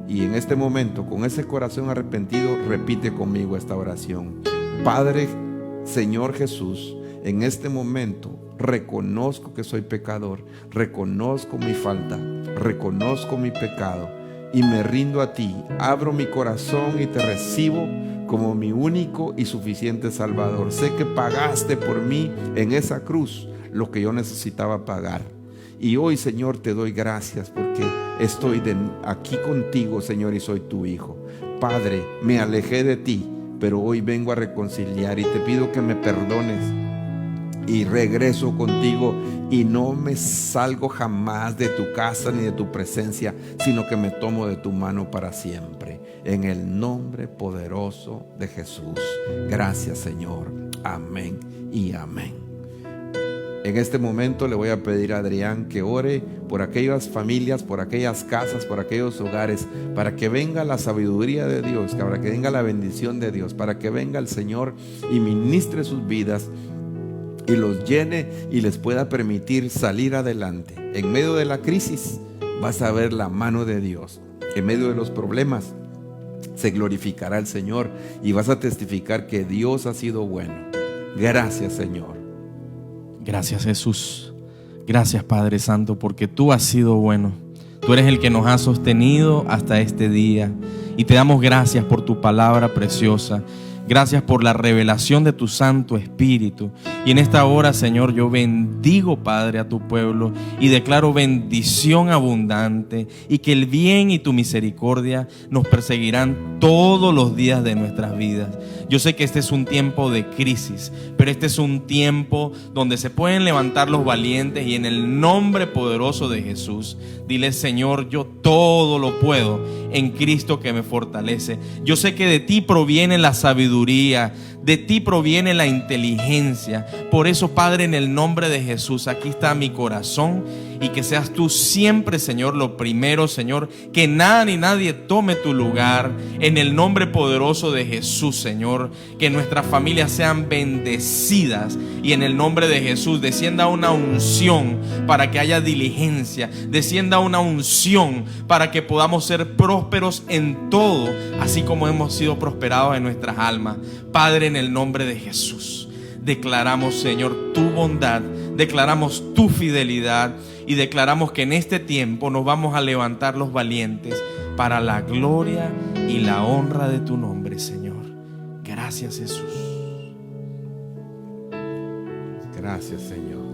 Y en este momento, con ese corazón arrepentido, repite conmigo esta oración: Padre, Señor Jesús, en este momento reconozco que soy pecador, reconozco mi falta, reconozco mi pecado y me rindo a ti. Abro mi corazón y te recibo como mi único y suficiente Salvador. Sé que pagaste por mí en esa cruz lo que yo necesitaba pagar. Y hoy, Señor, te doy gracias porque estoy aquí contigo, Señor, y soy tu hijo. Padre, me alejé de ti, pero hoy vengo a reconciliar y te pido que me perdones. Y regreso contigo y no me salgo jamás de tu casa ni de tu presencia, sino que me tomo de tu mano para siempre. En el nombre poderoso de Jesús. Gracias, Señor. Amén y amén. En este momento le voy a pedir a Adrián que ore por aquellas familias, por aquellas casas, por aquellos hogares, para que venga la sabiduría de Dios, para que venga la bendición de Dios, para que venga el Señor y ministre sus vidas y los llene y les pueda permitir salir adelante. En medio de la crisis vas a ver la mano de Dios. En medio de los problemas se glorificará el Señor y vas a testificar que Dios ha sido bueno. Gracias, Señor. Gracias, Jesús. Gracias, Padre Santo, porque tú has sido bueno. Tú eres el que nos ha sostenido hasta este día. Y te damos gracias por tu palabra preciosa. Gracias por la revelación de tu Santo Espíritu. Y en esta hora, Señor, yo bendigo, Padre, a tu pueblo y declaro bendición abundante, y que el bien y tu misericordia nos perseguirán todos los días de nuestras vidas. Yo sé que este es un tiempo de crisis, pero este es un tiempo donde se pueden levantar los valientes, y en el nombre poderoso de Jesús, dile: Señor, yo todo lo puedo en Cristo que me fortalece. Yo sé que de ti proviene la sabiduría, de ti proviene la inteligencia. Por eso, Padre, en el nombre de Jesús, aquí está mi corazón, y que seas tú siempre, Señor, lo primero, Señor. Que nada ni nadie tome tu lugar. En el nombre poderoso de Jesús, Señor, que nuestras familias sean bendecidas, y en el nombre de Jesús descienda una unción para que haya diligencia, descienda una unción para que podamos ser prósperos en todo, así como hemos sido prosperados en nuestras almas. Padre, en el nombre de Jesús, declaramos, Señor, tu bondad, declaramos tu fidelidad, y declaramos que en este tiempo nos vamos a levantar los valientes para la gloria y la honra de tu nombre, Señor. Gracias, Jesús. Gracias, Señor.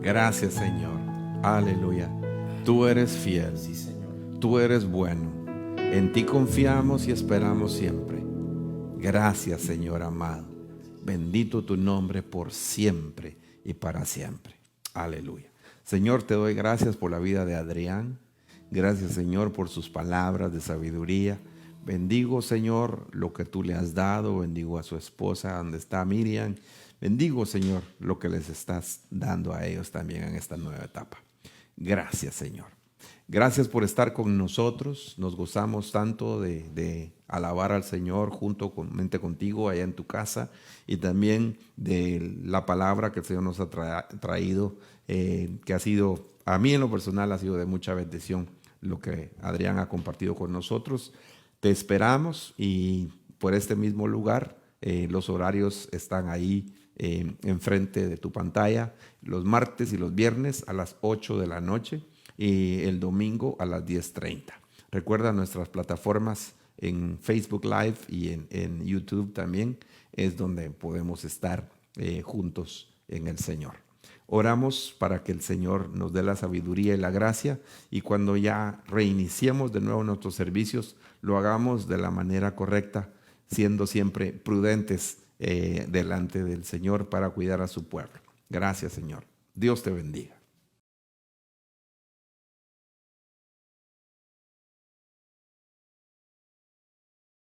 Gracias, Señor. Aleluya. Tú eres fiel. Sí, Señor. Tú eres bueno. En ti confiamos y esperamos siempre. Gracias, Señor amado. Bendito tu nombre por siempre y para siempre. Aleluya. Señor, te doy gracias por la vida de Adrián. Gracias, Señor, por sus palabras de sabiduría. Bendigo, Señor, lo que tú le has dado. Bendigo a su esposa, donde está Miriam. Bendigo, Señor, lo que les estás dando a ellos también en esta nueva etapa. Gracias, Señor. Gracias por estar con nosotros. Nos gozamos tanto de alabar al Señor juntamente contigo allá en tu casa, y también de la palabra que el Señor nos ha traído, que ha sido, a mí en lo personal, ha sido de mucha bendición lo que Adrián ha compartido con nosotros. Te esperamos, y por este mismo lugar, los horarios están ahí enfrente de tu pantalla, los martes y los viernes a las 8 de la noche y el domingo a las 10:30. Recuerda nuestras plataformas en Facebook Live y en YouTube también, es donde podemos estar juntos en el Señor. Oramos para que el Señor nos dé la sabiduría y la gracia, y cuando ya reiniciemos de nuevo nuestros servicios, lo hagamos de la manera correcta, siendo siempre prudentes delante del Señor para cuidar a su pueblo. Gracias, Señor. Dios te bendiga.